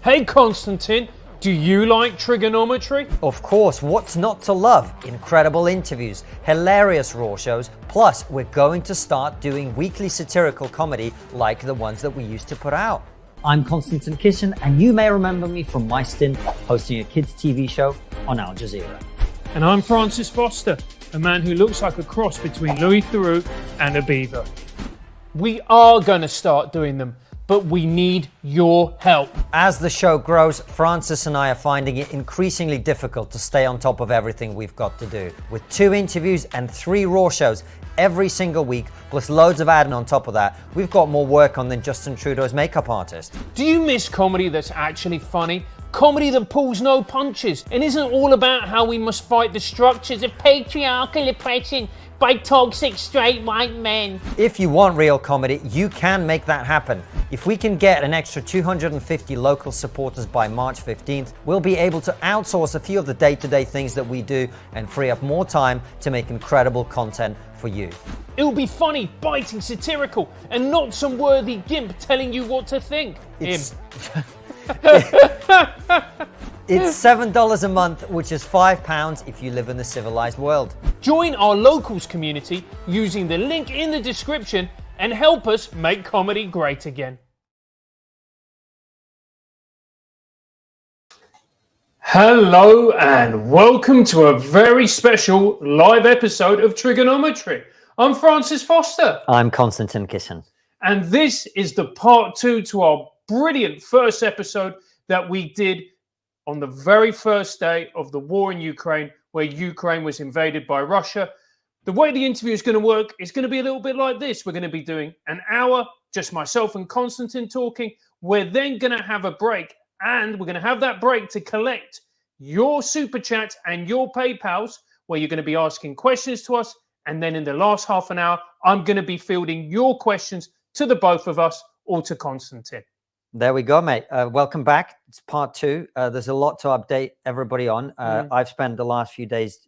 Hey Konstantin, do you like trigonometry? Of course, what's not to love? Incredible interviews, hilarious raw shows, plus we're going to start doing weekly satirical comedy like the ones that we used to put out. I'm Konstantin Kisin, and you may remember me from my stint hosting a kids' TV show on Al Jazeera. And I'm Francis Foster, a man who looks like a cross between Louis Theroux and a beaver. We are going to start doing them, but we need your help. As the show grows, Francis and I are finding it increasingly difficult to stay on top of everything we've got to do. With 2 interviews and 3 raw shows every single week, plus loads of adding on top of that, we've got more work on than Justin Trudeau's makeup artist. Do you miss comedy that's actually funny? Comedy that pulls no punches and isn't all about how we must fight the structures of patriarchal oppression by toxic straight white men. If you want real comedy, you can make that happen. If we can get an extra 250 local supporters by March 15th, we'll be able to outsource a few of the day-to-day things that we do and free up more time to make incredible content for you. It will be funny, biting, satirical, and not some worthy gimp telling you what to think. It's $7 a month, which is £5 if you live in the civilized world. Join our locals community using the link in the description and help us make comedy great again. Hello and welcome to a very special live episode of Trigonometry. I'm Francis Foster. I'm Konstantin Kisin. And this is the part 2 to our brilliant first episode that we did on the very first day of the war in Ukraine, where Ukraine was invaded by Russia. The way the interview is going to work is going to be a little bit like this. We're going to be doing an hour, just myself and Konstantin talking. We're then going to have a break, and we're going to have that break to collect your super chats and your PayPals, where you're going to be asking questions to us. And then in the last half an hour, I'm going to be fielding your questions to the both of us or to Konstantin. There we go, mate. Welcome back. It's part 2. There's a lot to update everybody on. I've spent the last few days,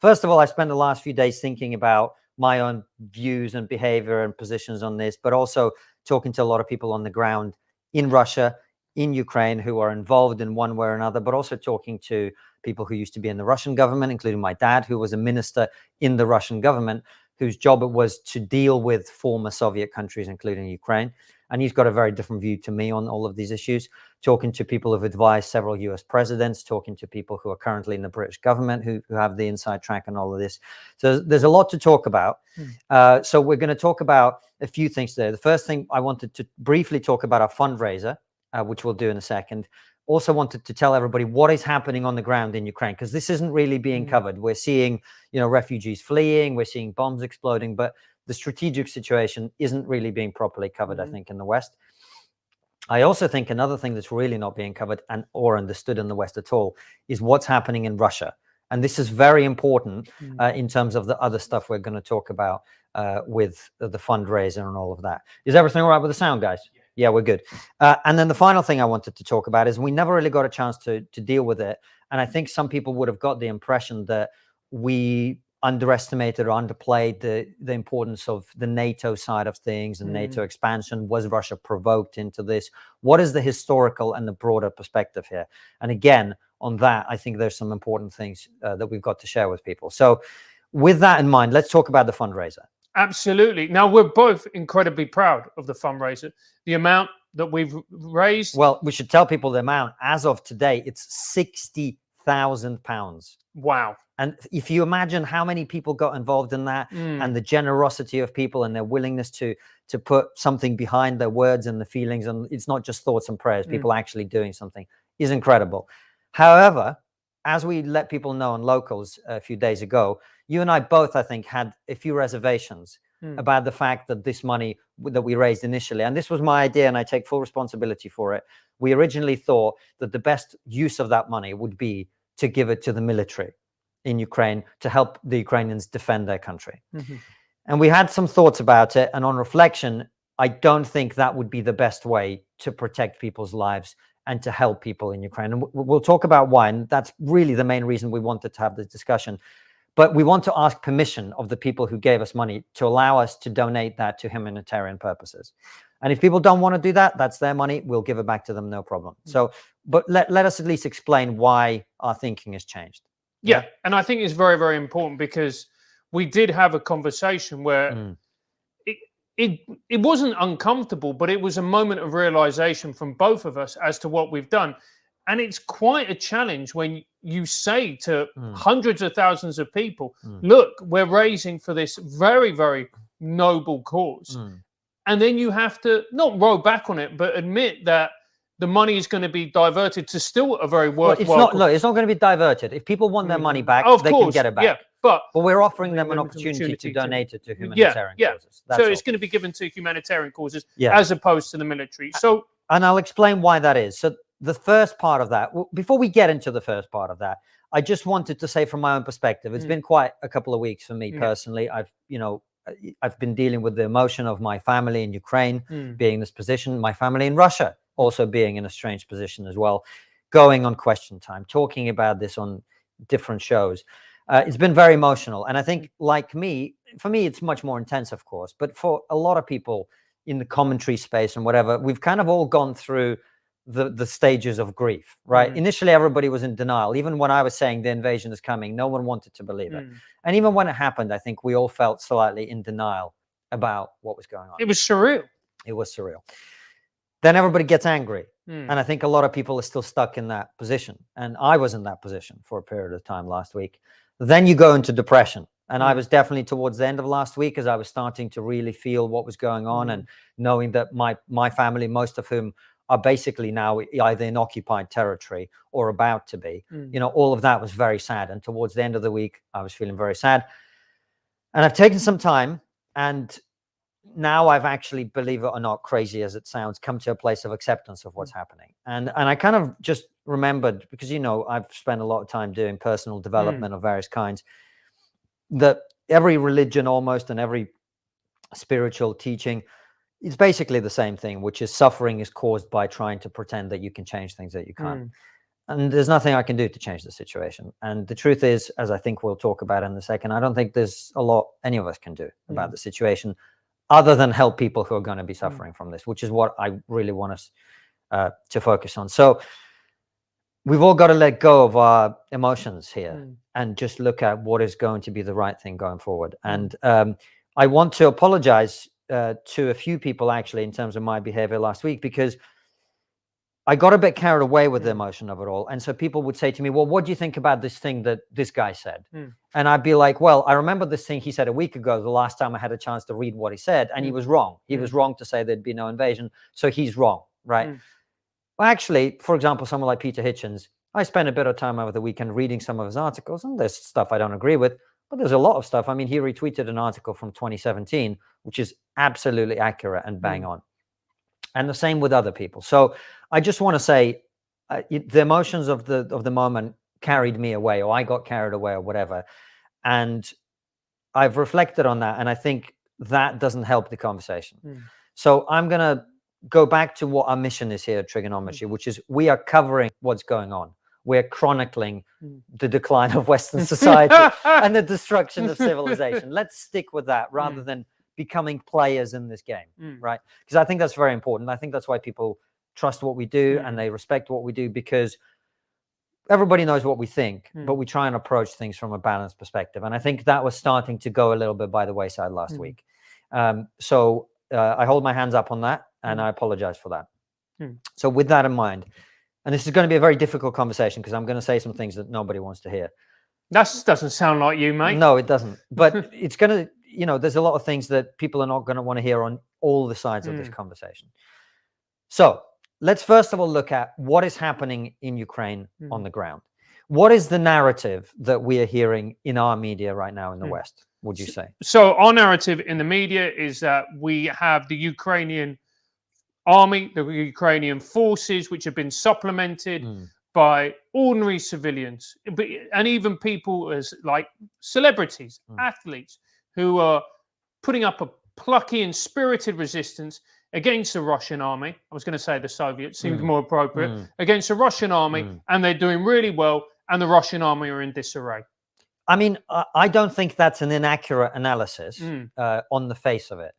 first of all, I spent the last few days thinking about my own views and behavior and positions on this, but also talking to a lot of people on the ground in Russia, in Ukraine, who are involved in one way or another, but also talking to people who used to be in the Russian government, including my dad, who was a minister in the Russian government, whose job it was to deal with former Soviet countries, including Ukraine. And he's got a very different view to me on all of these issues, talking to people who've advised several US presidents, talking to people who are currently in the British government who have the inside track on all of this. So there's a lot to talk about. So we're going to talk about a few things there. The first thing, I wanted to briefly talk about our fundraiser, which we'll do in a second. Also wanted to tell everybody what is happening on the ground in Ukraine, because this isn't really being covered. We're seeing, refugees fleeing, we're seeing bombs exploding, but the strategic situation isn't really being properly covered, I think, in the West. I also think another thing that's really not being covered or understood in the West at all is what's happening in Russia. And this is very important in terms of the other stuff we're going to talk about with the fundraiser and all of that. Is everything all right with the sound, guys? Yeah, we're good. And then the final thing I wanted to talk about is we never really got a chance to deal with it. And I think some people would have got the impression that we underestimated or underplayed the importance of the NATO side of things and NATO expansion. Was Russia provoked into this? What is the historical and the broader perspective here? And again, on that, I think there's some important things that we've got to share with people. So with that in mind, let's talk about the fundraiser. Absolutely. Now, we're both incredibly proud of the fundraiser, the amount that we've raised. Well, we should tell people the amount. As of today, it's £60,000. Wow. And if you imagine how many people got involved in that and the generosity of people and their willingness to put something behind their words and the feelings, and it's not just thoughts and prayers, people actually doing something, is incredible. However, as we let people know on locals a few days ago, you and I both, I think, had a few reservations about the fact that this money that we raised initially, and this was my idea and I take full responsibility for it, we originally thought that the best use of that money would be to give it to the military in Ukraine to help the Ukrainians defend their country. And we had some thoughts about it. And on reflection, I don't think that would be the best way to protect people's lives and to help people in Ukraine. And we'll talk about why. And that's really the main reason we wanted to have this discussion. But we want to ask permission of the people who gave us money to allow us to donate that to humanitarian purposes. And if people don't want to do that, that's their money. We'll give it back to them, no problem. So, but let us at least explain why our thinking has changed. Yeah. And I think it's very, very important, because we did have a conversation where it wasn't uncomfortable, but it was a moment of realization from both of us as to what we've done. And it's quite a challenge when you say to hundreds of thousands of people, look, we're raising for this very, very noble cause. And then you have to not roll back on it, but admit that the money is going to be diverted to still a very worthwhile. Well, it's not going to be diverted. If people want their money back, they can get it back. Yeah, but we're offering them an opportunity to donate it to humanitarian causes. So it's going to be given to humanitarian causes as opposed to the military. So, and I'll explain why that is. So the first part of that, before we get into the first part of that, I just wanted to say from my own perspective, it's been quite a couple of weeks for me personally. I've been dealing with the emotion of my family in Ukraine being in this position, my family in Russia also being in a strange position as well, going on Question Time, talking about this on different shows. It's been very emotional. And I think, like me, for me, it's much more intense, of course. But for a lot of people in the commentary space and whatever, we've kind of all gone through the stages of grief, right? Initially, everybody was in denial. Even when I was saying the invasion is coming, no one wanted to believe it. And even when it happened, I think we all felt slightly in denial about what was going on. It was surreal. It was surreal. Then everybody gets angry. And I think a lot of people are still stuck in that position. And I was in that position for a period of time last week. Then you go into depression. And I was definitely towards the end of last week, as I was starting to really feel what was going on and knowing that my family, most of whom are basically now either in occupied territory or about to be, all of that was very sad. And towards the end of the week, I was feeling very sad. And I've taken some time, and now I've actually, believe it or not, crazy as it sounds, come to a place of acceptance of what's happening. And I kind of just remembered, because, I've spent a lot of time doing personal development of various kinds, that every religion almost and every spiritual teaching, it's basically the same thing, which is suffering is caused by trying to pretend that you can change things that you can't. And there's nothing I can do to change the situation. And the truth is, as I think we'll talk about in a second, I don't think there's a lot any of us can do about the situation, other than help people who are going to be suffering from this, which is what I really want us to focus on. So we've all got to let go of our emotions here and just look at what is going to be the right thing going forward. And I want to apologize to a few people, actually, in terms of my behavior last week, because I got a bit carried away with the emotion of it all. And so people would say to me, well, what do you think about this thing that this guy said? And I'd be like, well, I remember this thing he said a week ago, the last time I had a chance to read what he said, and he was wrong. He was wrong to say there'd be no invasion. So he's wrong, right? Well, actually, for example, someone like Peter Hitchens, I spent a bit of time over the weekend reading some of his articles, and there's stuff I don't agree with, but there's a lot of stuff. I mean, he retweeted an article from 2017, which is absolutely accurate and bang on. And the same with other people. So I just want to say the emotions of the moment carried me away, or I got carried away, or whatever. And I've reflected on that, and I think that doesn't help the conversation. So I'm going to go back to what our mission is here at TRIGGERnometry, which is we are covering what's going on. We're chronicling the decline of Western society and the destruction of civilization. Let's stick with that rather than becoming players in this game, right? Because I think that's very important. I think that's why people trust what we do and they respect what we do, because everybody knows what we think, but we try and approach things from a balanced perspective. And I think that was starting to go a little bit by the wayside last week. So I hold my hands up on that, and I apologize for that. So with that in mind, and this is going to be a very difficult conversation because I'm going to say some things that nobody wants to hear. That doesn't sound like you, mate. No, it doesn't. But it's going to, there's a lot of things that people are not going to want to hear on all the sides of this conversation. So let's first of all look at what is happening in Ukraine on the ground. What is the narrative that we are hearing in our media right now in the West, would you say? So our narrative in the media is that we have the Ukrainian army, the Ukrainian forces, which have been supplemented by ordinary civilians, and even people as like celebrities, athletes, who are putting up a plucky and spirited resistance against the Russian army. I was going to say the Soviets, seemed more appropriate, against the Russian army, and they're doing really well, and the Russian army are in disarray. I mean, I don't think that's an inaccurate analysis on the face of it.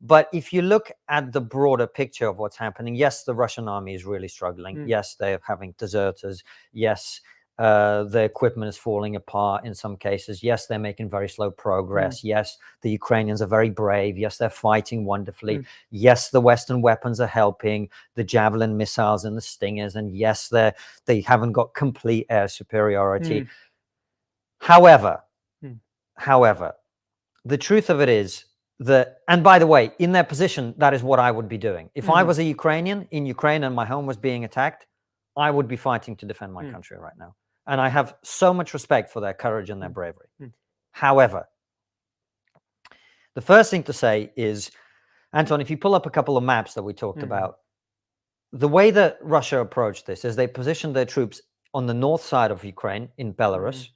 But if you look at the broader picture of what's happening, yes, the Russian army is really struggling. Yes, they're having deserters. Yes, the equipment is falling apart in some cases. Yes, they're making very slow progress. Yes, the Ukrainians are very brave. Yes, they're fighting wonderfully. Yes, the Western weapons are helping, the Javelin missiles and the Stingers. And yes, they haven't got complete air superiority. However, the truth of it is that, and by the way, in their position, that is what I would be doing. If I was a Ukrainian in Ukraine and my home was being attacked, I would be fighting to defend my country right now. And I have so much respect for their courage and their bravery. However, the first thing to say is, Anton, if you pull up a couple of maps that we talked about, the way that Russia approached this is they positioned their troops on the north side of Ukraine in Belarus,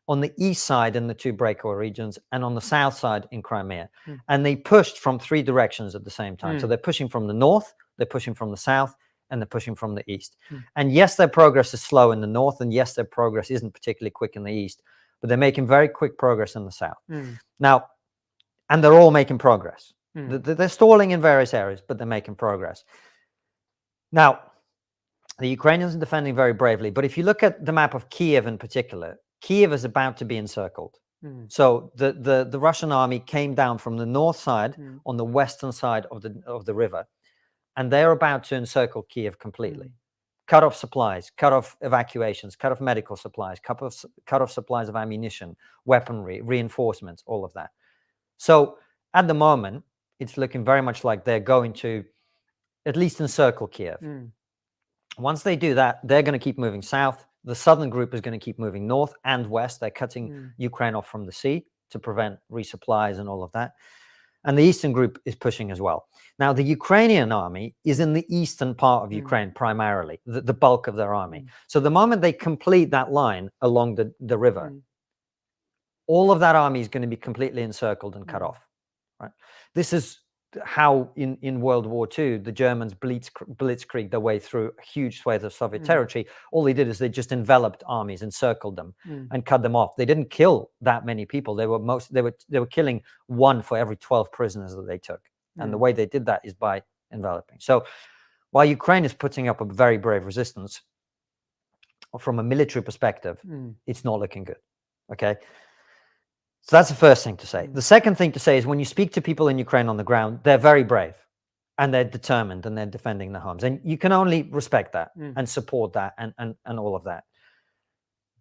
on the east side in the two breakaway regions, and on the south side in Crimea. And they pushed from three directions at the same time. So they're pushing from the north, they're pushing from the south, and they're pushing from the east. And yes, their progress is slow in the north, and yes, their progress isn't particularly quick in the east, but they're making very quick progress in the south. Now, and they're all making progress. They're stalling in various areas, but they're making progress. Now, the Ukrainians are defending very bravely, but if you look at the map of Kiev in particular, Kiev is about to be encircled. So the Russian army came down from the north side on the western side of the river, and they're about to encircle Kiev completely. Cut off supplies, cut off evacuations, cut off medical supplies, cut off supplies of ammunition, weaponry, reinforcements, all of that. So at the moment, it's looking very much like they're going to at least encircle Kiev. Once they do that, they're going to keep moving south. The southern group is going to keep moving north and west. They're cutting Ukraine off from the sea to prevent resupplies and all of that. And the eastern group is pushing as well. Now, the Ukrainian army is in the eastern part of Ukraine primarily, the bulk of their army. So the moment they complete that line along the river, all of that army is going to be completely encircled and cut off. Right? This is how in World War II, the Germans blitzkrieged their way through a huge swathe of Soviet territory. All they did is they just enveloped armies, encircled them and cut them off. They didn't kill that many people. They were killing one for every 12 prisoners that they took. And the way they did that is by enveloping. So while Ukraine is putting up a very brave resistance, from a military perspective, it's not looking good. Okay. So that's the first thing to say. The second thing to say is when you speak to people in Ukraine on the ground, they're very brave and they're determined and they're defending their homes. And you can only respect that and support that and all of that.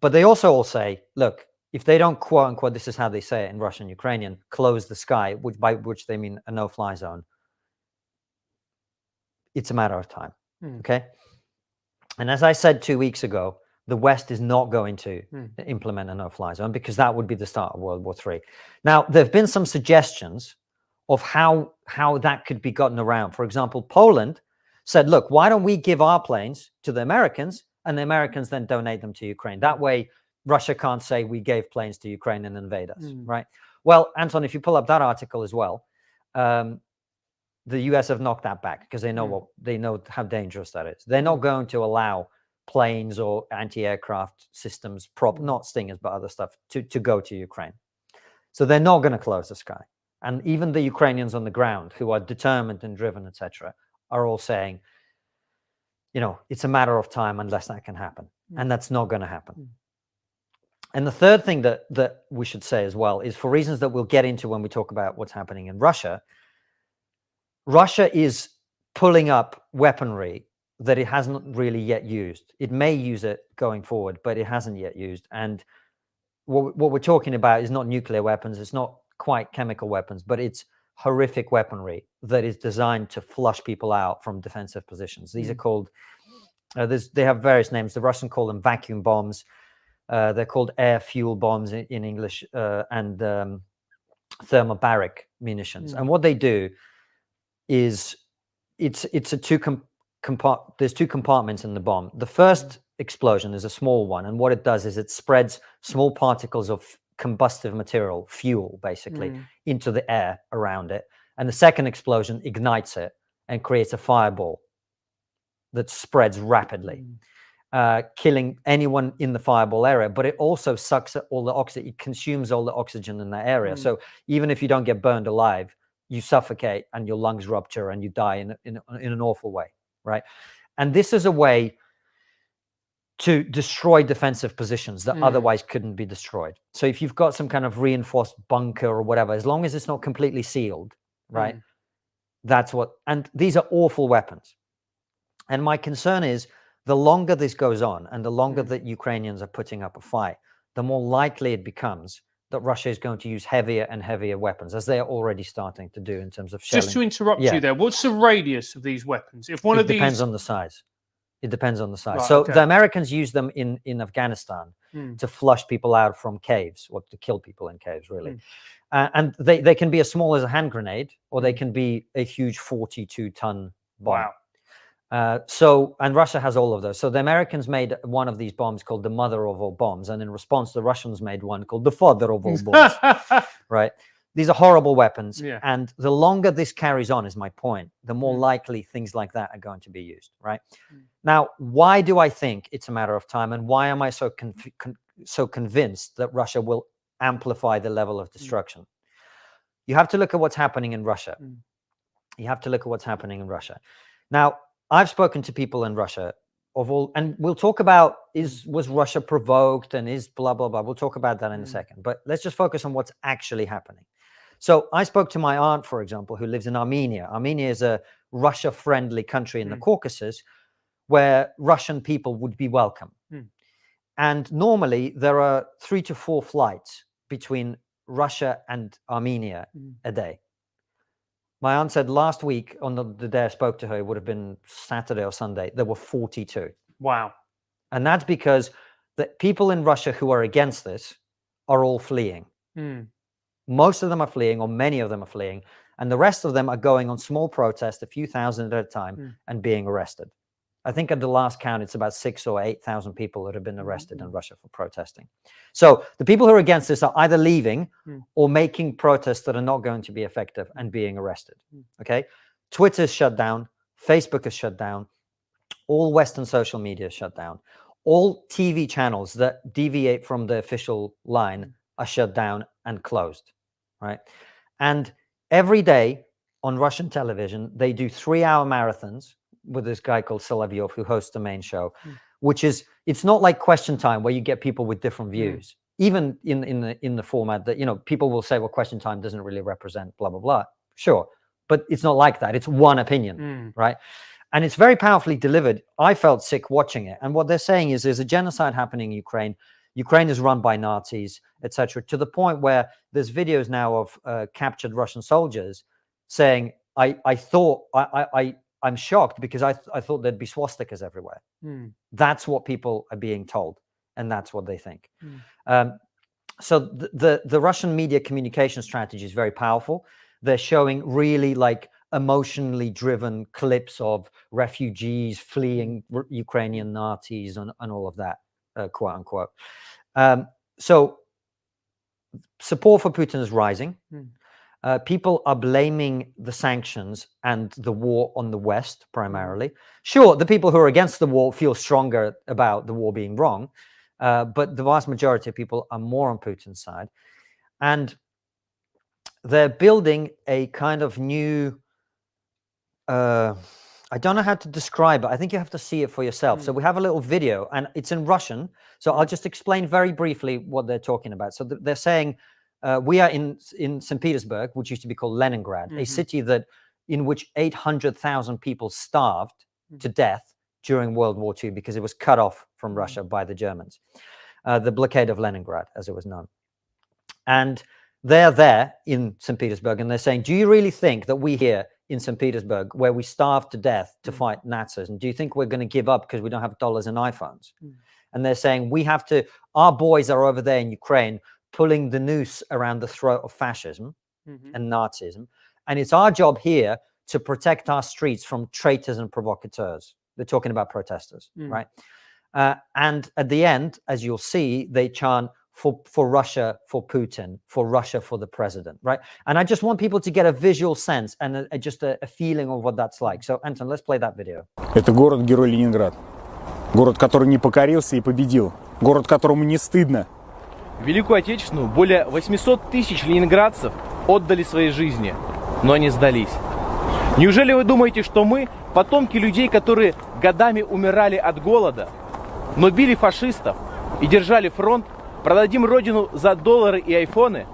But they also all say, look, if they don't, quote unquote, this is how they say it in Russian, Ukrainian, close the sky, by which they mean a no-fly zone, it's a matter of time. Okay. And as I said 2 weeks ago, the West is not going to implement a no-fly zone because that would be the start of World War III. Now, there have been some suggestions of how that could be gotten around. For example, Poland said, look, why don't we give our planes to the Americans and the Americans then donate them to Ukraine? That way, Russia can't say we gave planes to Ukraine and invade us, right? Well, Anton, if you pull up that article as well, the US have knocked that back because they know how dangerous that is. They're not going to allow planes or anti-aircraft systems, not Stingers, but other stuff, to go to Ukraine. So they're not going to close the sky. And even the Ukrainians on the ground who are determined and driven, etc., are all saying, it's a matter of time unless that can happen. And that's not going to happen. And the third thing that we should say as well is, for reasons that we'll get into when we talk about what's happening in Russia, Russia is pulling up weaponry that it hasn't really yet used. It may use it going forward, but it hasn't yet used. And what we're talking about is not nuclear weapons. It's not quite chemical weapons, but it's horrific weaponry that is designed to flush people out from defensive positions. These are called, they have various names. The Russians call them vacuum bombs. They're called air fuel bombs in English, and thermobaric munitions. And what they do is it's a there's two compartments in the bomb. The first explosion is a small one, and what it does is it spreads small particles of combustive material, fuel basically, into the air around it. And the second explosion ignites it and creates a fireball that spreads rapidly, killing anyone in the fireball area. But it also sucks all the oxygen. It consumes all the oxygen in that area. So even if you don't get burned alive, you suffocate and your lungs rupture and you die in an awful way, right? And this is a way to destroy defensive positions that otherwise couldn't be destroyed. So if you've got some kind of reinforced bunker or whatever, as long as it's not completely sealed, right? That's what, and these are awful weapons. And my concern is the longer this goes on and the longer that Ukrainians are putting up a fight, the more likely it becomes that Russia is going to use heavier and heavier weapons, as they are already starting to do in terms of shelling. Just to interrupt you there, what's the radius of these weapons? If one of these... It depends on the size. It depends on the size. Right, so okay. the Americans use them in Afghanistan to flush people out from caves, or to kill people in caves, really. And they can be as small as a hand grenade, or they can be a huge 42-ton bomb. Wow. And Russia has all of those. So the Americans made one of these bombs called the mother of all bombs. And in response, the Russians made one called the father of all bombs, right? These are horrible weapons. Yeah. And the longer this carries on, is my point, the more likely things like that are going to be used, right? Now, why do I think it's a matter of time? And why am I so convinced that Russia will amplify the level of destruction? You have to look at what's happening in Russia. You have to look at what's happening in Russia. Now, I've spoken to people in Russia of all, and we'll talk about was Russia provoked and is blah, blah, blah. We'll talk about that in a second, but let's just focus on what's actually happening. So I spoke to my aunt, for example, who lives in Armenia. Armenia is a Russia-friendly country in the Caucasus where Russian people would be welcome. And normally there are 3 to 4 flights between Russia and Armenia a day. My aunt said last week, on the day I spoke to her, it would have been Saturday or Sunday, there were 42. Wow. And that's because the people in Russia who are against this are all fleeing. Most of them are fleeing, or many of them are fleeing, and the rest of them are going on small protests, a few thousand at a time, and being arrested. I think at the last count, it's about 6,000 or 8,000 people that have been arrested in Russia for protesting. So the people who are against this are either leaving or making protests that are not going to be effective and being arrested. Okay, Twitter is shut down, Facebook is shut down, all Western social media is shut down, all TV channels that deviate from the official line are shut down and closed, right? And every day on Russian television, they do 3-hour marathons with this guy called Solovyov, who hosts the main show, which is, it's not like Question Time where you get people with different views. Even in the format that, you know, people will say, well, Question Time doesn't really represent blah, blah, blah. Sure. But it's not like that. It's one opinion, right? And it's very powerfully delivered. I felt sick watching it. And what they're saying is there's a genocide happening in Ukraine. Ukraine is run by Nazis, etc., to the point where there's videos now of captured Russian soldiers saying, I'm shocked because I thought there'd be swastikas everywhere. That's what people are being told, and that's what they think. So the Russian media communication strategy is very powerful. They're showing really like emotionally driven clips of refugees fleeing Ukrainian Nazis and all of that, quote unquote. So support for Putin is rising. People are blaming the sanctions and the war on the West primarily. Sure, the people who are against the war feel stronger about the war being wrong, but the vast majority of people are more on Putin's side. And they're building a kind of new, I don't know how to describe it. I think you have to see it for yourself. So we have a little video, and it's in Russian. So I'll just explain very briefly what they're talking about. So they're saying, we are in St. Petersburg, which used to be called Leningrad, a city in which 800,000 people starved to death during World War II because it was cut off from Russia by the Germans. The blockade of Leningrad, as it was known. And they're there in St. Petersburg, and they're saying, do you really think that we here in St. Petersburg, where we starved to death to fight Nazis, and do you think we're going to give up because we don't have dollars and iPhones? And they're saying, our boys are over there in Ukraine pulling the noose around the throat of fascism and Nazism. And it's our job here to protect our streets from traitors and provocateurs. They're talking about protesters, right? And at the end, as you'll see, they chant for Russia, for Putin, for Russia, for the president, right? And I just want people to get a visual sense and just a feeling of what that's like. So, Anton, let's play that video. Это город-герой Ленинград. Город, который не покорился и победил. Город, которому не стыдно. В Великую Отечественную более 800 тысяч ленинградцев отдали свои жизни. но не сдались. Неужели вы думаете, что мы, потомки людей, которые годами умирали от голода, но били фашистов и держали фронт, продадим родину за доллары и айфоны?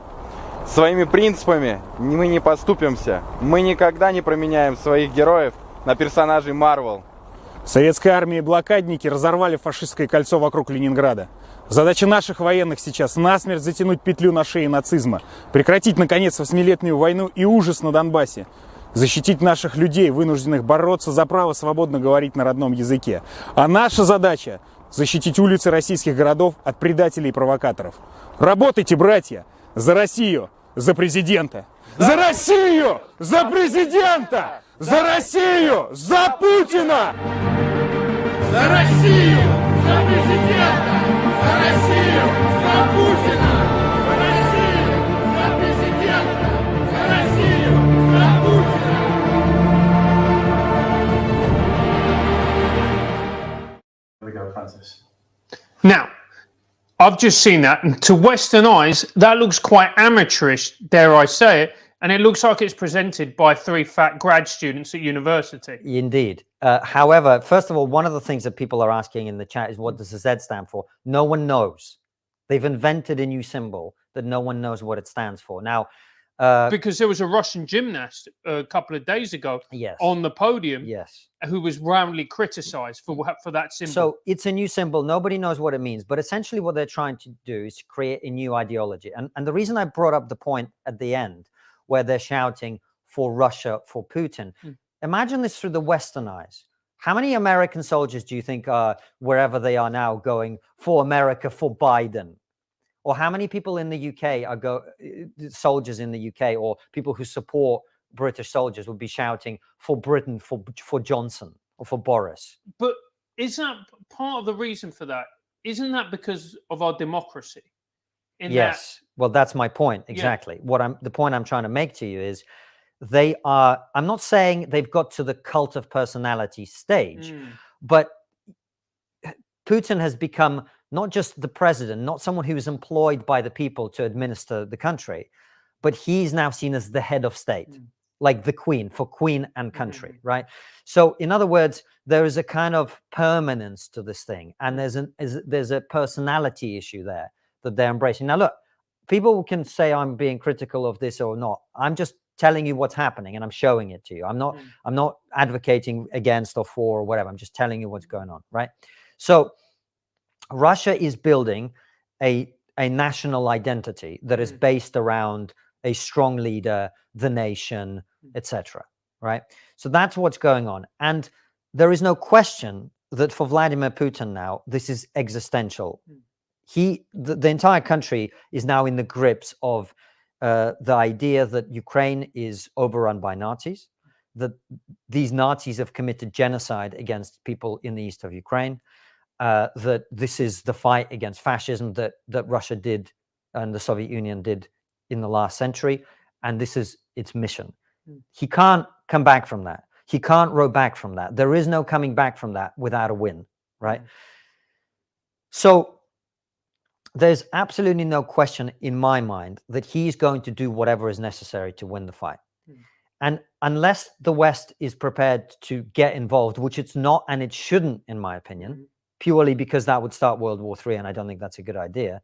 Своими принципами мы не поступимся. Мы никогда не променяем своих героев на персонажей Marvel. Советская армия и блокадники разорвали фашистское кольцо вокруг Ленинграда. Задача наших военных сейчас насмерть затянуть петлю на шее нацизма, прекратить, наконец, 8-летнюю войну и ужас на Донбассе, защитить наших людей, вынужденных бороться за право свободно говорить на родном языке. А наша задача – защитить улицы российских городов от предателей и провокаторов. Работайте, братья, за Россию, за президента! За Россию! За президента! За Россию! За Путина! За Россию! За президента! За Россию! За Путина! За Россию! За президента! За Россию! За Путина! There we go, Francis. Now, I've just seen that, and to Western eyes, that looks quite amateurish, dare I say it, and it looks like it's presented by 3 fat grad students at university. Indeed. However, first of all, one of the things that people are asking in the chat is, what does the Z stand for? No one knows. They've invented a new symbol that no one knows what it stands for. Now, because there was a Russian gymnast a couple of days ago yes, on the podium yes, who was roundly criticized for that symbol. so it's a new symbol. Nobody knows what it means. But essentially what they're trying to do is create a new ideology. And the reason I brought up the point at the end where they're shouting for Russia, for Putin, imagine this through the Western eyes. How many American soldiers do you think are, wherever they are now, going for America, for Biden? Or how many people in the UK are soldiers in the UK, or people who support British soldiers would be shouting for Britain, for Johnson, or for Boris? But is that part of the reason for that? Isn't that because of our democracy? Yes. Well, that's my point. Exactly. Yeah. The point I'm trying to make to you is they are, I'm not saying they've got to the cult of personality stage, but Putin has become not just the president, not someone who is employed by the people to administer the country, but he's now seen as the head of state, like the queen, for queen and country, right? So in other words, there is a kind of permanence to this thing, and there's a personality issue there that they're embracing. Now, look, people can say I'm being critical of this or not. I'm just telling you what's happening, and I'm showing it to you. I'm not advocating against or for or whatever. I'm just telling you what's going on, right? So Russia is building a national identity that is based around a strong leader, the nation, etc. Right? So that's what's going on. And there is no question that for Vladimir Putin now, this is existential. The entire country is now in the grips of the idea that Ukraine is overrun by Nazis, that these Nazis have committed genocide against people in the east of Ukraine, that this is the fight against fascism that Russia did and the Soviet Union did in the last century, and this is its mission. He can't come back from that. He can't row back from that. There is no coming back from that without a win, right? So there's absolutely no question in my mind that he's going to do whatever is necessary to win the fight. And unless the West is prepared to get involved, which it's not and it shouldn't, in my opinion, purely because that would start World War III, and I don't think that's a good idea.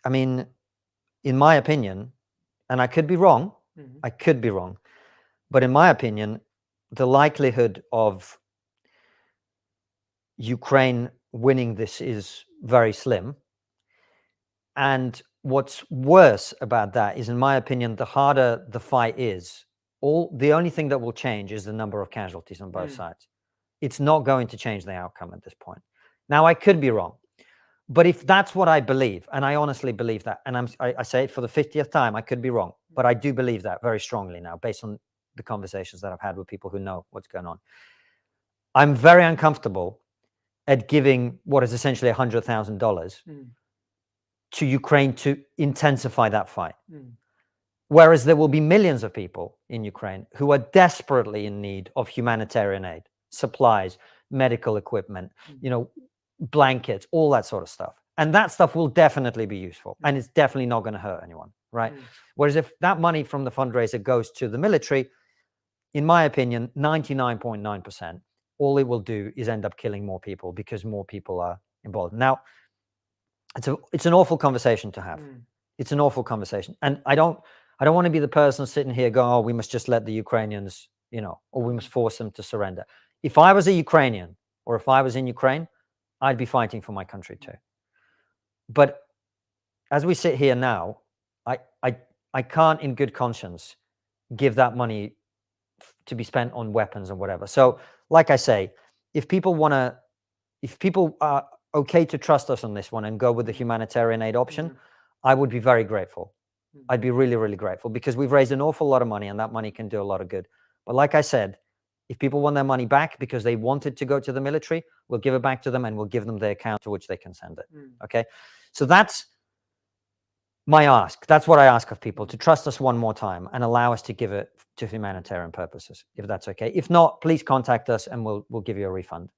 I mean, in my opinion, and I could be wrong, I could be wrong, but in my opinion, the likelihood of Ukraine winning this is very slim. And what's worse about that is, in my opinion, the harder the fight is, the only thing that will change is the number of casualties on both sides. It's not going to change the outcome at this point. Now, I could be wrong, but if that's what I believe, and I honestly believe that, and I say it for the 50th time, I could be wrong, but I do believe that very strongly now, based on the conversations that I've had with people who know what's going on. I'm very uncomfortable at giving what is essentially $100,000 to Ukraine to intensify that fight. Whereas there will be millions of people in Ukraine who are desperately in need of humanitarian aid, supplies, medical equipment, blankets, all that sort of stuff. And that stuff will definitely be useful, and it's definitely not going to hurt anyone, right? Whereas if that money from the fundraiser goes to the military, in my opinion, 99.9%, all it will do is end up killing more people because more people are involved. Now, it's an awful conversation to have. It's an awful conversation, and I don't want to be the person sitting here going, "Oh, we must just let the Ukrainians, or we must force them to surrender." If I was a Ukrainian, or if I was in Ukraine, I'd be fighting for my country too. But as we sit here now, I can't in good conscience give that money to be spent on weapons and whatever. So like I say, if people are okay to trust us on this one and go with the humanitarian aid option, I would be very grateful. I'd be really, really grateful, because we've raised an awful lot of money and that money can do a lot of good. But like I said, if people want their money back because they wanted to go to the military, we'll give it back to them and we'll give them the account to which they can send it. Okay. So that's my ask. That's what I ask of people, to trust us one more time and allow us to give it to humanitarian purposes, if that's okay. If not, please contact us and we'll give you a refund.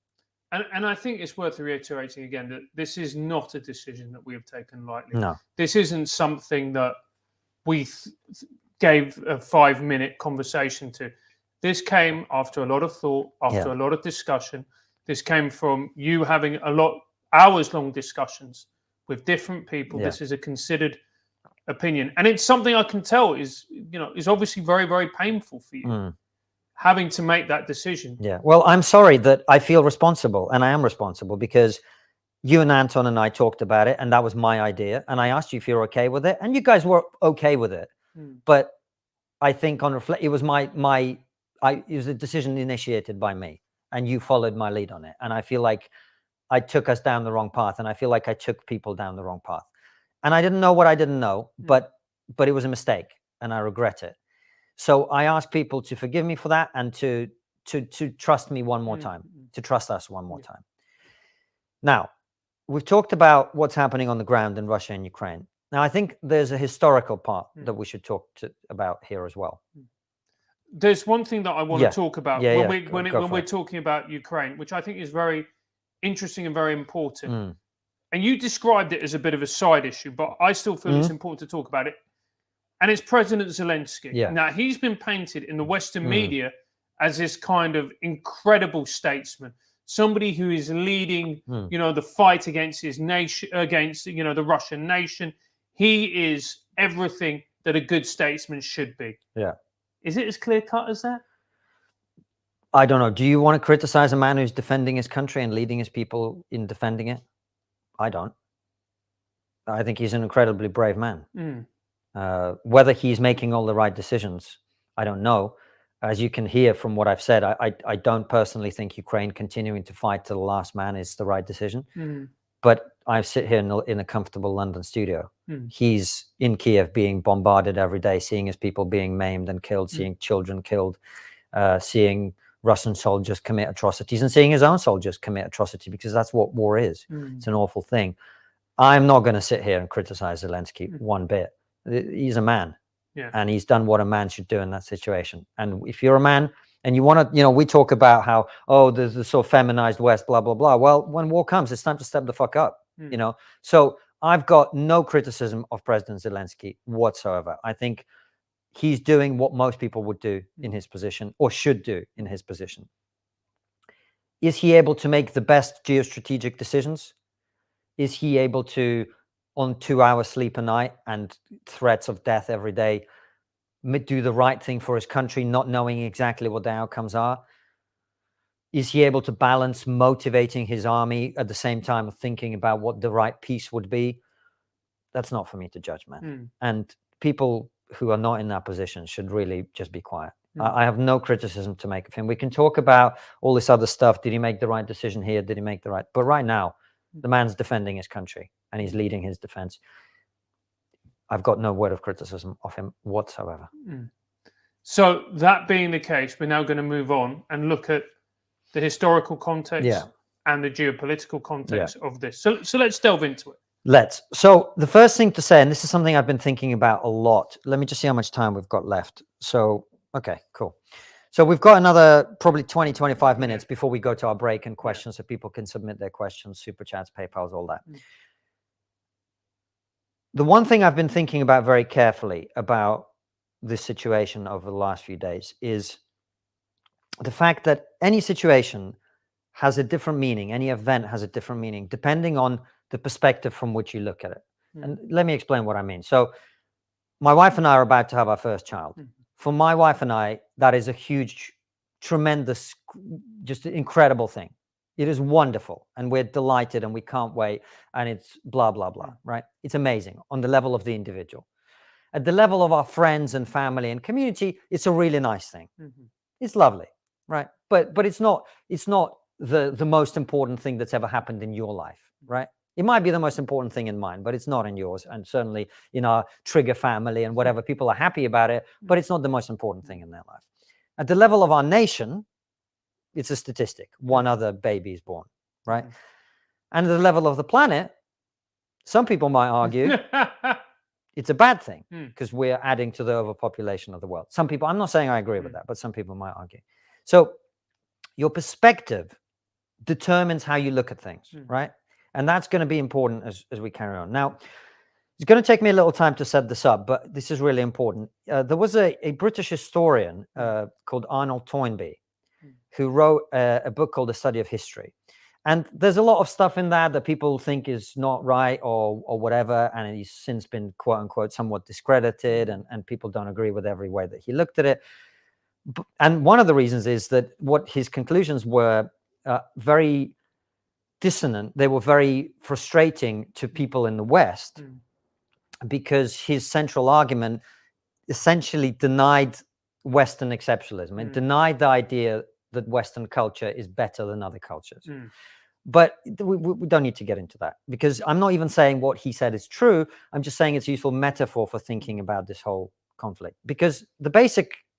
And I think it's worth reiterating again that this is not a decision that we have taken lightly. No. This isn't something that we gave a 5-minute conversation to. This came after a lot of thought, after a lot of discussion. This came from you having hours-long discussions with different people. This is a considered opinion, and it's something I can tell is obviously very, very painful for you, having to make that decision. Yeah. Well, I'm sorry that I feel responsible, and I am responsible, because you and Anton and I talked about it, and that was my idea, and I asked you if you're okay with it, and you guys were okay with it. But I think on it was it was a decision initiated by me, and you followed my lead on it, and I feel like I took us down the wrong path, and I feel like I took people down the wrong path, and I didn't know what I didn't know, but it was a mistake, and I regret it. So I ask people to forgive me for that, and to trust me one more time, to trust us one more time. Now, we've talked about what's happening on the ground in Russia and Ukraine. Now, I think there's a historical part that we should talk about here as well. There's one thing that I want to talk about when we're talking about Ukraine, which I think is very interesting and very important. And you described it as a bit of a side issue, but I still feel it's important to talk about it. And it's President Zelensky. Now, he's been painted in the Western media as this kind of incredible statesman, somebody who is leading, the fight against his nation, against, the Russian nation. He is everything that a good statesman should be. Yeah. Is it as clear cut as that? I don't know. Do you want to criticize a man who's defending his country and leading his people in defending it? I don't. I think he's an incredibly brave man. Whether he's making all the right decisions, I don't know. As you can hear from what I've said, I don't personally think Ukraine continuing to fight to the last man is the right decision. But I sit here in a comfortable London studio. He's in Kiev being bombarded every day, seeing his people being maimed and killed, seeing children killed, seeing Russian soldiers commit atrocities, and seeing his own soldiers commit atrocity, because that's what war is. It's an awful thing. I'm not going to sit here and criticize Zelensky one bit. He's a man, and he's done what a man should do in that situation. And if you're a man and you want to, we talk about how, there's the sort of feminized West, blah, blah, blah. Well, when war comes, it's time to step the fuck up, So I've got no criticism of President Zelensky whatsoever. I think he's doing what most people would do in his position, or should do in his position. Is he able to make the best geostrategic decisions? Is he able to, on 2 hours sleep a night and threats of death every day, do the right thing for his country, not knowing exactly what the outcomes are? Is he able to balance motivating his army at the same time of thinking about what the right peace would be? That's not for me to judge, man. And people who are not in that position should really just be quiet. I have no criticism to make of him. We can talk about all this other stuff. Did he make the right decision here? Did he make the right? But right now, the man's defending his country and he's leading his defense. I've got no word of criticism of him whatsoever. So that being the case, we're now going to move on and look at the historical context and the geopolitical context of this. So let's delve into it. So the first thing to say, and this is something I've been thinking about a lot. Let me just see how much time we've got left. So, okay, cool. So we've got another probably 20, 25 minutes before we go to our break and questions, so people can submit their questions, super chats, PayPals, all that. the one thing I've been thinking about very carefully about this situation over the last few days is the fact that any situation has a different meaning, any event has a different meaning, depending on the perspective from which you look at it. And let me explain what I mean. So my wife and I are about to have our first child. For my wife and I, that is a huge, tremendous, just incredible thing. It is wonderful, and we're delighted, and we can't wait, and it's blah, blah, blah, right? It's amazing on the level of the individual. At the level of our friends and family and community, it's a really nice thing. It's lovely, right? But it's not the most important thing that's ever happened in your life, right? It might be the most important thing in mine, but it's not in yours, and certainly in our trigger family and whatever. People are happy about it, but it's not the most important thing in their life. At the level of our nation, it's a statistic. One other baby is born, right? And at the level of the planet, some people might argue it's a bad thing because we're adding to the overpopulation of the world. Some people, I'm not saying I agree with that, but some people might argue. So your perspective determines how you look at things, right? And that's going to be important as we carry on. Now, it's going to take me a little time to set this up, but this is really important. There was a British historian called Arnold Toynbee who wrote a book called A Study of History. And there's a lot of stuff in that people think is not right or whatever, and he's since been, quote unquote, somewhat discredited, and people don't agree with every way that he looked at it. And one of the reasons is that what his conclusions were very dissonant. They were very frustrating to people in the West because his central argument essentially denied Western exceptionalism and denied the idea that Western culture is better than other cultures. But we don't need to get into that, because I'm not even saying what he said is true. I'm just saying it's a useful metaphor for thinking about this whole conflict, because the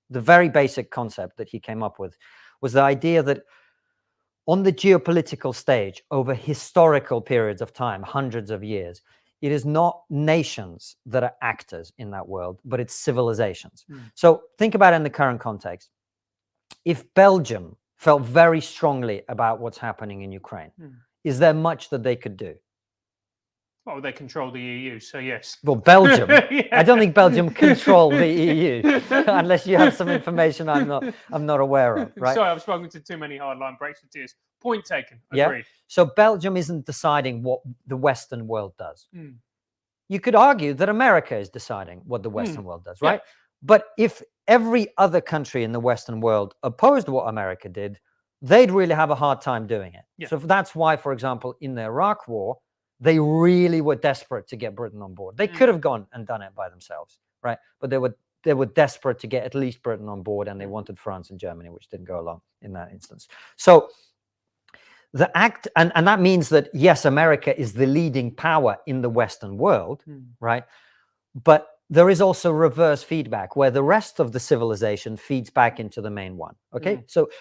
very basic concept that he came up with was the idea that on the geopolitical stage over historical periods of time, hundreds of years, it is not nations that are actors in that world, but it's civilizations. So think about it in the current context. If Belgium felt very strongly about what's happening in Ukraine, is there much that they could do? Well, they control the EU, so yes. Well, Belgium. I don't think Belgium control the EU, unless you have some information I'm not aware of. Right? Sorry, I've spoken to too many hardline Brexiteers. Point taken. Agreed. Yeah. So Belgium isn't deciding what the Western world does. You could argue that America is deciding what the Western world does, right? But if every other country in the Western world opposed what America did, they'd really have a hard time doing it. So that's why, for example, in the Iraq War, they really were desperate to get Britain on board. They could have gone and done it by themselves, right? But they were desperate to get at least Britain on board, and they wanted France and Germany, which didn't go along in that instance. So the act, and that means that, yes, America is the leading power in the Western world, right? But there is also reverse feedback where the rest of the civilization feeds back into the main one. Okay, so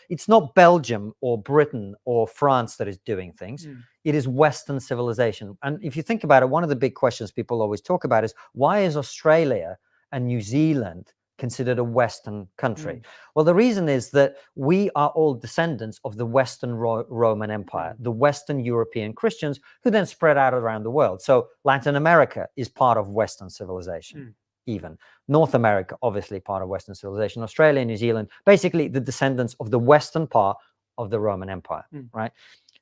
it's not Belgium or Britain or France that is doing things. It is Western civilization. And if you think about it, one of the big questions people always talk about is, why is Australia and New Zealand considered a Western country? Well, the reason is that we are all descendants of the Western Roman Empire, the Western European Christians who then spread out around the world. So Latin America is part of Western civilization, even. North America, obviously part of Western civilization. Australia, New Zealand, basically the descendants of the Western part of the Roman Empire, right?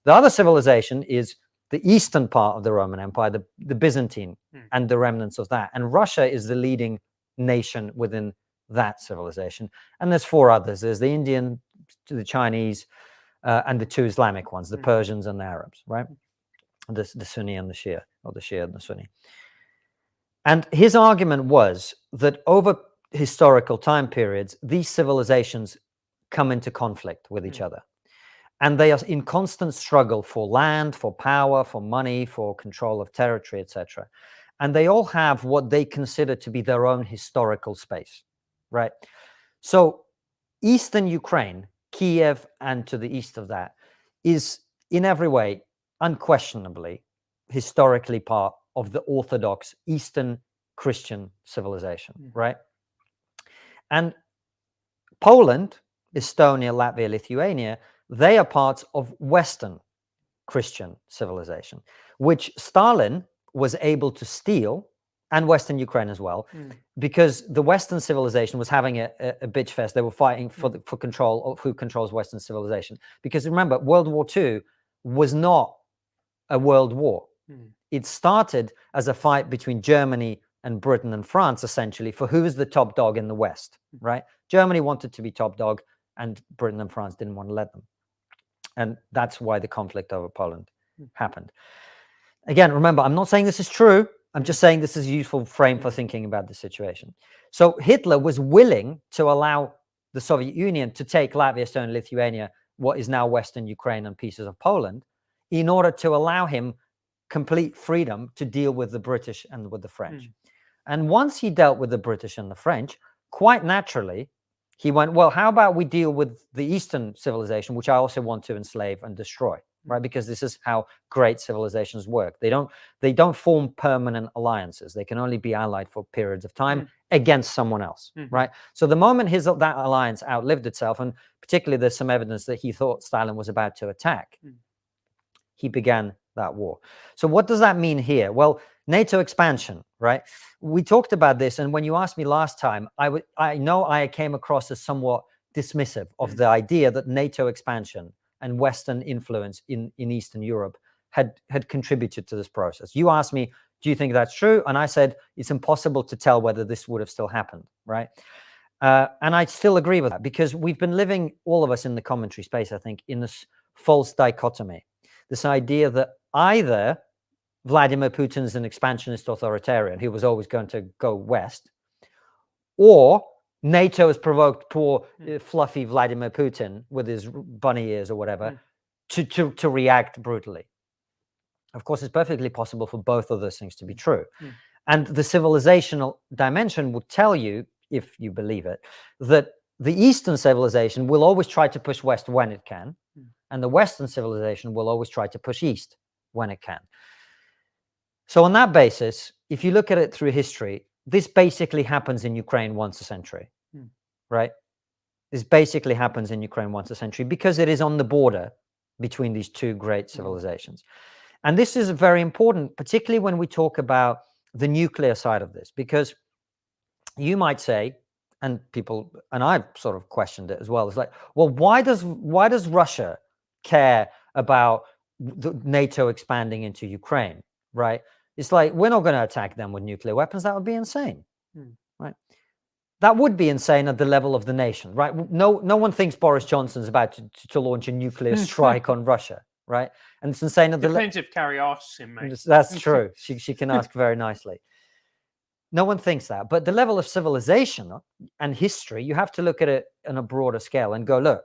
The other civilization is the eastern part of the Roman Empire, the Byzantine and the remnants of that. And Russia is the leading nation within that civilization. And there's four others. There's the Indian, the Chinese, and the two Islamic ones, the Persians and the Arabs, right? The Sunni and the Shia, or the Shia and the Sunni. And his argument was that over historical time periods, these civilizations come into conflict with each other. And they are in constant struggle for land, for power, for money, for control of territory, etc. And they all have what they consider to be their own historical space, right? So Eastern Ukraine, Kiev, and to the east of that, is in every way, unquestionably, historically part of the Orthodox Eastern Christian civilization, right? And Poland, Estonia, Latvia, Lithuania, they are parts of Western Christian civilization, which Stalin was able to steal, and Western Ukraine as well, because the Western civilization was having a bitch fest. They were fighting for control of who controls Western civilization. Because remember, World War II was not a world war. It started as a fight between Germany and Britain and France, essentially, for who is the top dog in the West, right? Germany wanted to be top dog, and Britain and France didn't want to let them. And that's why the conflict over Poland happened. Again, remember, I'm not saying this is true. I'm just saying this is a useful frame for thinking about the situation. So Hitler was willing to allow the Soviet Union to take Latvia, Estonia, Lithuania, what is now Western Ukraine, and pieces of Poland, in order to allow him complete freedom to deal with the British and with the French. And once he dealt with the British and the French, quite naturally, he went, well, how about we deal with the Eastern civilization, which I also want to enslave and destroy, right? Because this is how great civilizations work. They don't form permanent alliances. They can only be allied for periods of time against someone else, right? So the moment that alliance outlived itself, and particularly there's some evidence that he thought Stalin was about to attack, he began that war. So what does that mean here? Well, NATO expansion, right? We talked about this, and when you asked me last time, I know I came across as somewhat dismissive of the idea that NATO expansion and Western influence in Eastern Europe had contributed to this process. You asked me, do you think that's true? And I said, it's impossible to tell whether this would have still happened, right? And I still agree with that, because we've been living, all of us in the commentary space, I think, in this false dichotomy. This idea that either Vladimir Putin's an expansionist authoritarian who was always going to go west, or NATO has provoked poor, fluffy Vladimir Putin with his bunny ears or whatever to react brutally. Of course, it's perfectly possible for both of those things to be true. And the civilizational dimension would tell you, if you believe it, that the Eastern civilization will always try to push west when it can, and the Western civilization will always try to push east when it can. So on that basis, if you look at it through history, this basically happens in Ukraine once a century, right? This basically happens in Ukraine once a century because it is on the border between these two great civilizations. And this is very important, particularly when we talk about the nuclear side of this, because you might say, and people, and I've sort of questioned it as well, it's like, well, why does Russia care about the NATO expanding into Ukraine, right? It's like, we're not going to attack them with nuclear weapons. That would be insane, right? That would be insane at the level of the nation, right? No one thinks Boris Johnson's about to launch a nuclear strike on Russia, right? And it's insane at the depends if Carrie asks him, mate. That's true. She can ask very nicely. No one thinks that, but the level of civilization and history, you have to look at it on a broader scale and go, look,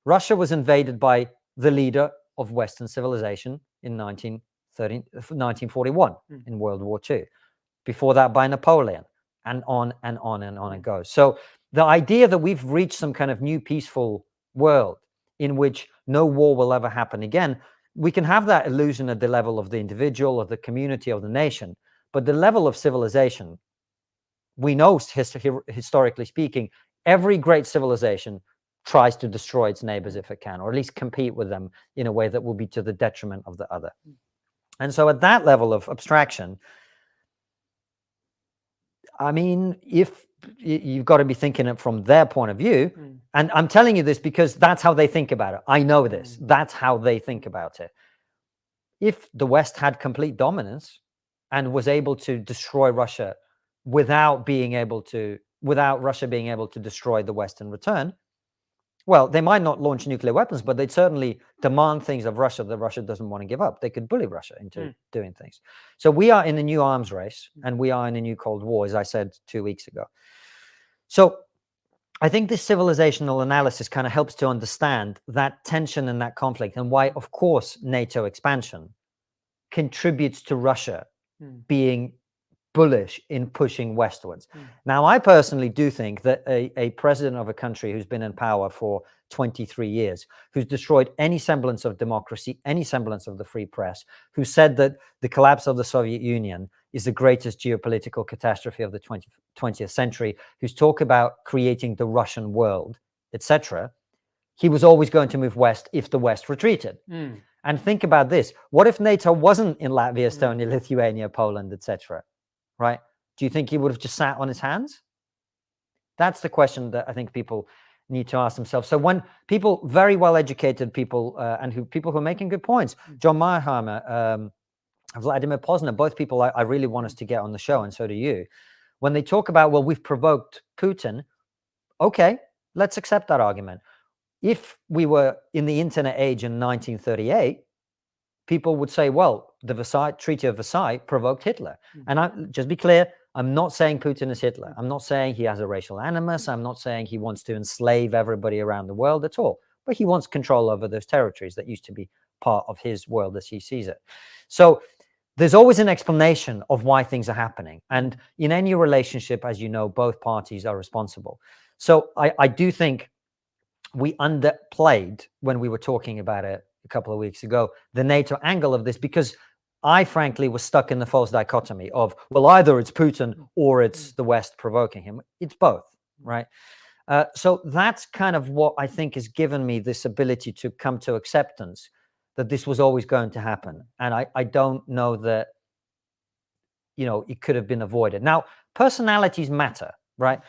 Russia was invaded by the leader of Western civilization in 1941 in World War II. Before that, by Napoleon, and on and on and on it goes. So the idea that we've reached some kind of new peaceful world in which no war will ever happen again, we can have that illusion at the level of the individual, of the community, of the nation, but the level of civilization, we know historically speaking, every great civilization tries to destroy its neighbors if it can, or at least compete with them in a way that will be to the detriment of the other. And so at that level of abstraction, I mean, if you've got to be thinking it from their point of view, and I'm telling you this because that's how they think about it. I know this. That's how they think about it. If the West had complete dominance and was able to destroy Russia without Russia being able to destroy the West in return, well, they might not launch nuclear weapons, but they'd certainly demand things of Russia that Russia doesn't want to give up. They could bully Russia into doing things. So we are in a new arms race, and we are in a new Cold War, as I said 2 weeks ago. So I think this civilizational analysis kind of helps to understand that tension and that conflict, and why, of course, NATO expansion contributes to Russia being bullish in pushing westwards. Now, I personally do think that a president of a country who's been in power for 23 years, who's destroyed any semblance of democracy, any semblance of the free press, who said that the collapse of the Soviet Union is the greatest geopolitical catastrophe of the 20th century, who's talked about creating the Russian world, etc., he was always going to move west if the West retreated. And think about this. What if NATO wasn't in Latvia, Estonia, Lithuania, Poland, etc.? Right? Do you think he would have just sat on his hands? That's the question that I think people need to ask themselves. So when people, very well-educated people, and people who are making good points, John Meyerheimer, Vladimir Posner, both people I really want us to get on the show, and so do you. When they talk about, well, we've provoked Putin, okay, let's accept that argument. If we were in the internet age in 1938, people would say, well, the Treaty of Versailles provoked Hitler. And just be clear, I'm not saying Putin is Hitler. I'm not saying he has a racial animus. I'm not saying he wants to enslave everybody around the world at all. But he wants control over those territories that used to be part of his world as he sees it. So there's always an explanation of why things are happening. And in any relationship, as you know, both parties are responsible. So I do think we underplayed, when we were talking about it a couple of weeks ago, the NATO angle of this, because I frankly was stuck in the false dichotomy of, well, either it's Putin or it's the West provoking him. It's both, right? So that's kind of what I think has given me this ability to come to acceptance that this was always going to happen. And I don't know that, it could have been avoided. Now, personalities matter, right?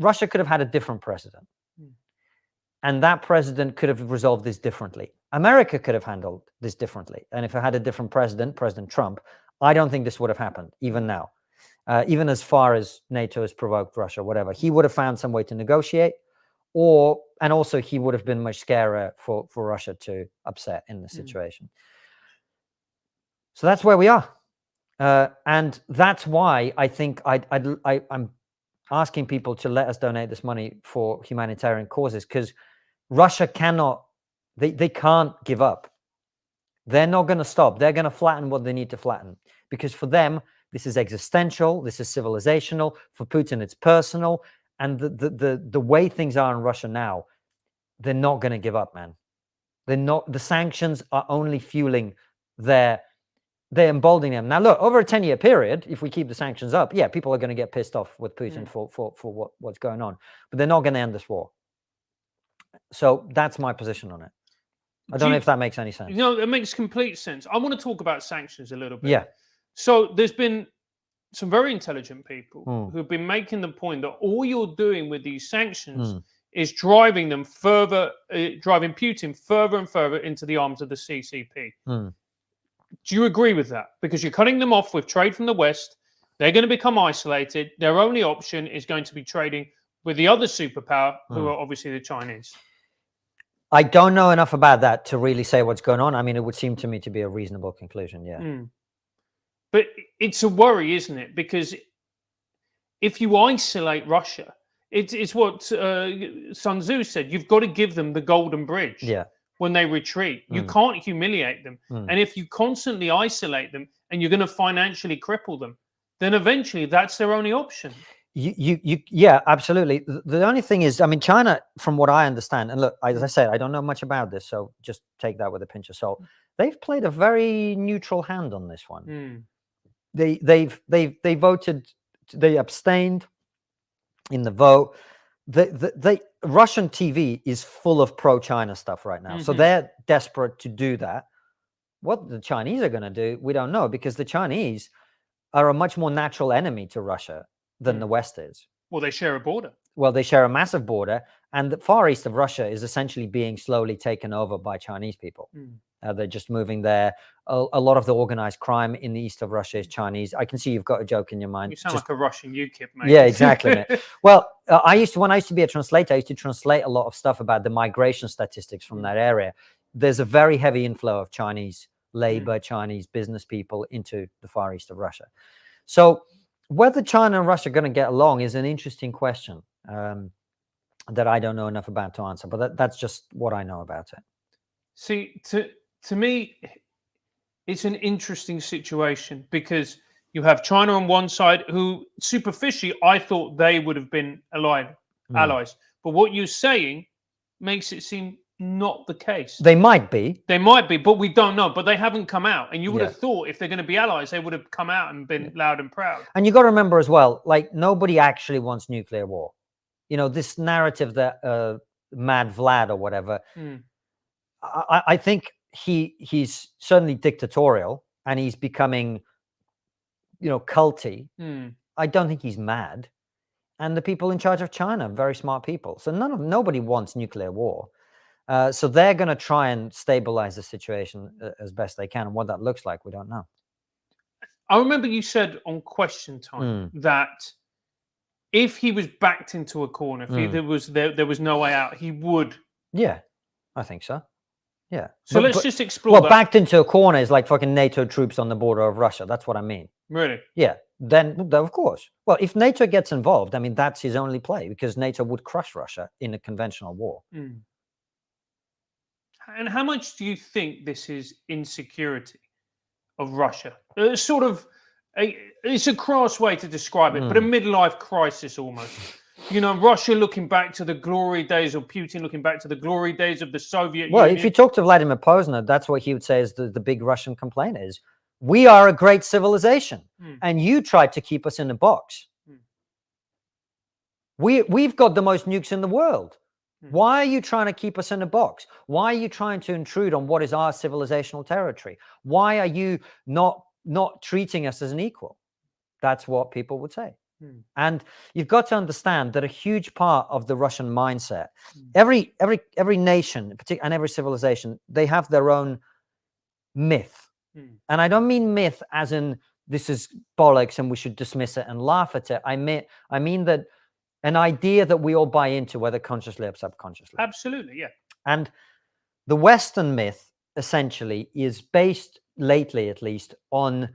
Russia could have had a different president. And that president could have resolved this differently. America could have handled this differently. And if it had a different president, President Trump, I don't think this would have happened, even now. Even as far as NATO has provoked Russia, whatever. He would have found some way to negotiate, and also he would have been much scarier for Russia to upset in the situation. So that's where we are. And that's why I think I'm asking people to let us donate this money for humanitarian causes, because Russia cannot, they can't give up. They're not going to stop. They're going to flatten what they need to flatten, because for them, this is existential, this is civilizational. For Putin, it's personal. And the way things are in Russia now, they're not going to give up, man. They're not. The sanctions are only fueling they're emboldening them. Now, look, over a 10-year period, if we keep the sanctions up, yeah, people are going to get pissed off with Putin for what's going on. But they're not going to end this war. So that's my position on it. I don't know if that makes any sense. No, it makes complete sense. I want to talk about sanctions a little bit. Yeah. So there's been some very intelligent people who've been making the point that all you're doing with these sanctions is driving them further, driving Putin further and further into the arms of the CCP. Do you agree with that? Because you're cutting them off with trade from the West. They're going to become isolated. Their only option is going to be trading with the other superpower, who are obviously the Chinese. I don't know enough about that to really say what's going on. I mean, it would seem to me to be a reasonable conclusion, yeah. But it's a worry, isn't it? Because if you isolate Russia, it's what Sun Tzu said. You've got to give them the golden bridge when they retreat. You can't humiliate them. And if you constantly isolate them and you're going to financially cripple them, then eventually that's their only option. Yeah, absolutely. The only thing is, I mean, China, from what I understand, and look, as I said, I don't know much about this, so just take that with a pinch of salt. They've played a very neutral hand on this one. They voted, they abstained in the vote. The Russian TV is full of pro-China stuff right now, so they're desperate to do that. What the Chinese are going to do, we don't know, because the Chinese are a much more natural enemy to Russia than the West is. Well, they share a border. Well, they share a massive border, and the far east of Russia is essentially being slowly taken over by Chinese people. They're just moving there. A lot of the organized crime in the east of Russia is Chinese. I can see you've got a joke in your mind. You sound like a Russian UKIP, mate. Yeah, exactly. Mate. Well, when I used to be a translator, I used to translate a lot of stuff about the migration statistics from that area. There's a very heavy inflow of Chinese labor, Chinese business people into the far east of Russia. So whether China and Russia are going to get along is an interesting question that I don't know enough about to answer, but that's just what I know about it. See, to me, it's an interesting situation because you have China on one side, who superficially I thought they would have been allies. But what you're saying makes it seem not the case. They might be. They might be, but we don't know. But they haven't come out. And you would have thought if they're going to be allies, they would have come out and been loud and proud. And you got to remember as well, like, nobody actually wants nuclear war. You know, this narrative that Mad Vlad or whatever, I think he's certainly dictatorial, and he's becoming, culty. I don't think he's mad. And the people in charge of China are very smart people. So nobody wants nuclear war. So they're going to try and stabilize the situation as best they can. And what that looks like, we don't know. I remember you said on Question Time that if he was backed into a corner, if there was no way out, he would. Yeah, I think so. Yeah. So let's just explore that. Backed into a corner is like fucking NATO troops on the border of Russia. That's what I mean. Really? Yeah. Then, of course. Well, if NATO gets involved, I mean, that's his only play, because NATO would crush Russia in a conventional war. And how much do you think this is insecurity of Russia? Sort of, it's a crass way to describe it, but a midlife crisis almost. Russia looking back to the glory days, or Putin looking back to the glory days of the Soviet Union. Well, if you talk to Vladimir Pozner, that's what he would say is the big Russian complaint is, we are a great civilization, and you tried to keep us in a box. We've got the most nukes in the world. Why are you trying to keep us in a box? Why are you trying to intrude on what is our civilizational territory? Why are you not treating us as an equal? That's what people would say. And you've got to understand that a huge part of the Russian mindset, every nation and every civilization, they have their own myth. And I don't mean myth as in this is bollocks and we should dismiss it and laugh at it. I mean that an idea that we all buy into, whether consciously or subconsciously. Absolutely, yeah. And the Western myth essentially is based, lately at least, on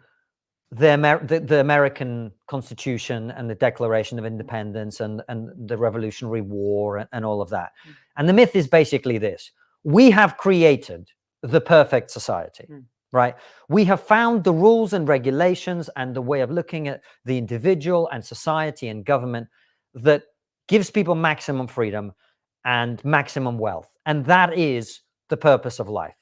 the American Constitution and the Declaration of Independence and the Revolutionary War and all of that. And the myth is basically this: we have created the perfect society. Right? We have found the rules and regulations and the way of looking at the individual and society and government that gives people maximum freedom and maximum wealth. And that is the purpose of life.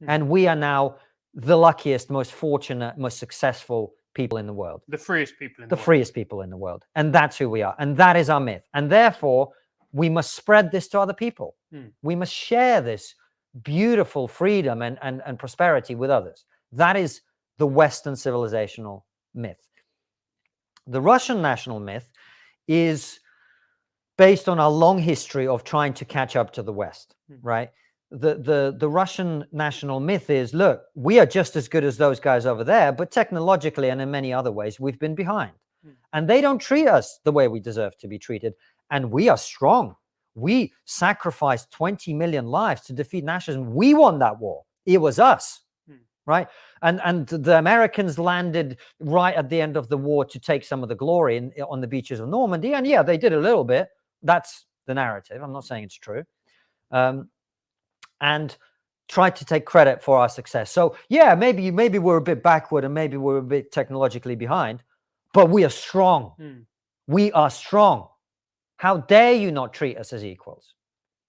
And we are now the luckiest, most fortunate, most successful people in the world. The freest people in the world. Freest people in the world. And that's who we are. And that is our myth. And therefore, we must spread this to other people. We must share this beautiful freedom and prosperity with others. That is the Western civilizational myth. The Russian national myth is based on a long history of trying to catch up to the West, right? The Russian national myth is, look, we are just as good as those guys over there, but technologically and in many other ways, we've been behind. And they don't treat us the way we deserve to be treated. And we are strong. We sacrificed 20 million lives to defeat nationalism. We won that war. It was us, right? And the Americans landed right at the end of the war to take some of the glory on the beaches of Normandy. And yeah, they did a little bit. That's the narrative. I'm not saying it's true. And tried to take credit for our success. So yeah, maybe we're a bit backward and maybe we're a bit technologically behind, but we are strong. We are strong. How dare you not treat us as equals?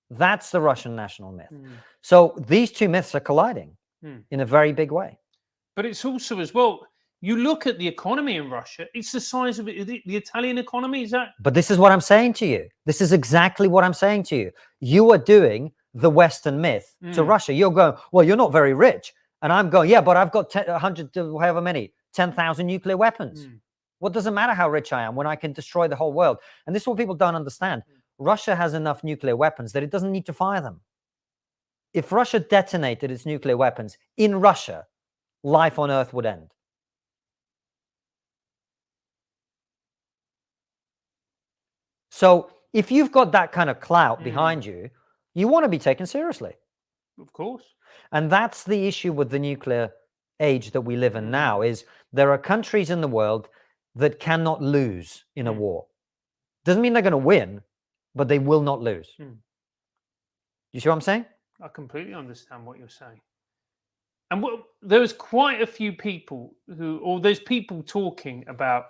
That's the Russian national myth. So these two myths are colliding in a very big way. But it's also as well, you look at the economy in Russia, it's the size of the Italian economy, is that? But this is what I'm saying to you. This is exactly what I'm saying to you. You are doing the Western myth to Russia. You're going, well, you're not very rich. And I'm going, yeah, but I've got 100, however many, 10,000 nuclear weapons. What does it matter how rich I am when I can destroy the whole world? And this is what people don't understand. Russia has enough nuclear weapons that it doesn't need to fire them. If Russia detonated its nuclear weapons in Russia, life on Earth would end. So if you've got that kind of clout behind you, you want to be taken seriously. Of course. And that's the issue with the nuclear age that we live in now, is there are countries in the world that cannot lose in a war. Doesn't mean they're going to win, but they will not lose. You see what I'm saying? I completely understand what you're saying. And there's quite a few people there's people talking about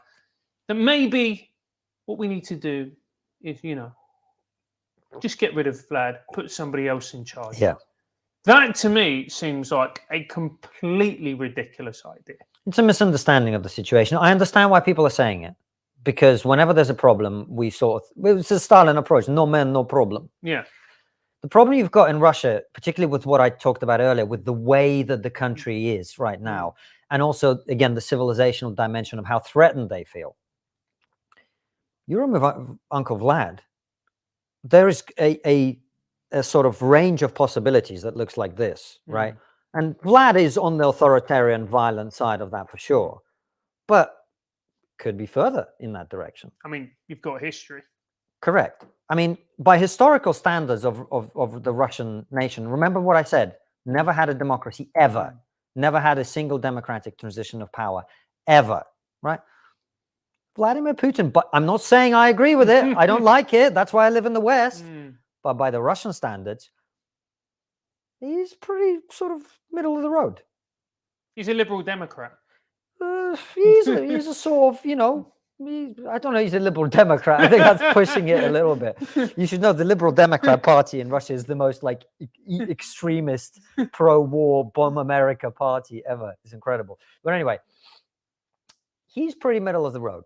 that maybe what we need to do is, just get rid of Vlad, put somebody else in charge. Yeah. That to me seems like a completely ridiculous idea. It's a misunderstanding of the situation. I understand why people are saying it, because whenever there's a problem, it's a Stalin approach, no man, no problem. Yeah. The problem you've got in Russia, particularly with what I talked about earlier, with the way that the country is right now, and also, again, the civilizational dimension of how threatened they feel. You're with Uncle Vlad. There is a sort of range of possibilities that looks like this, right? And Vlad is on the authoritarian, violent side of that for sure, but could be further in that direction. I mean, you've got history. Correct. I mean, by historical standards of the Russian nation, remember what I said, never had a democracy ever, never had a single democratic transition of power ever, right? Vladimir Putin, but I'm not saying I agree with it. I don't like it. That's why I live in the West. But by the Russian standards, he's pretty sort of middle of the road. He's a liberal Democrat. He's a sort of, you know, I don't know, he's a liberal Democrat. I think that's pushing it a little bit. You should know the Liberal Democrat Party in Russia is the most like extremist, pro-war, bomb America party ever. It's incredible. But anyway, he's pretty middle of the road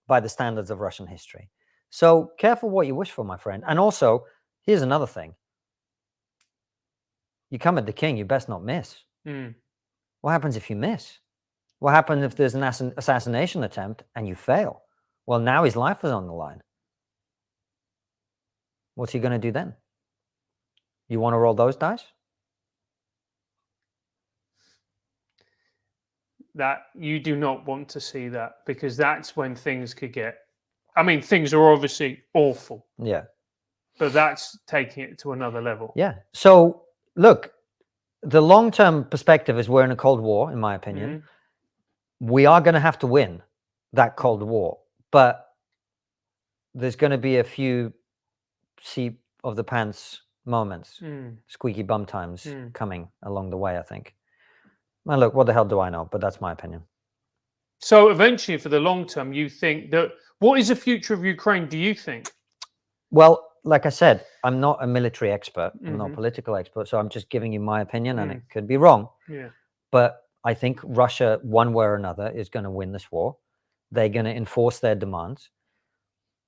by the standards of Russian history. So careful what you wish for, my friend. And also, here's another thing. You come at the king, you best not miss. What happens if you miss? What happens if there's an assassination attempt and you fail? Well, now his life is on the line. What's he going to do then? You want to roll those dice? That you do not want to see that, because that's when things could get, I mean, things are obviously awful. Yeah. But that's taking it to another level. Yeah. So look, the long-term perspective is we're in a Cold War, in my opinion. We are going to have to win that Cold War, but there's going to be a few seat of the pants moments, squeaky bum times coming along the way, I think. Well, look, what the hell do I know? But that's my opinion. So eventually, for the long term, you think that, what is the future of Ukraine, do you think? Well, like I said, I'm not a military expert. I'm not a political expert. So I'm just giving you my opinion, and it could be wrong. Yeah. But I think Russia, one way or another, is going to win this war. They're going to enforce their demands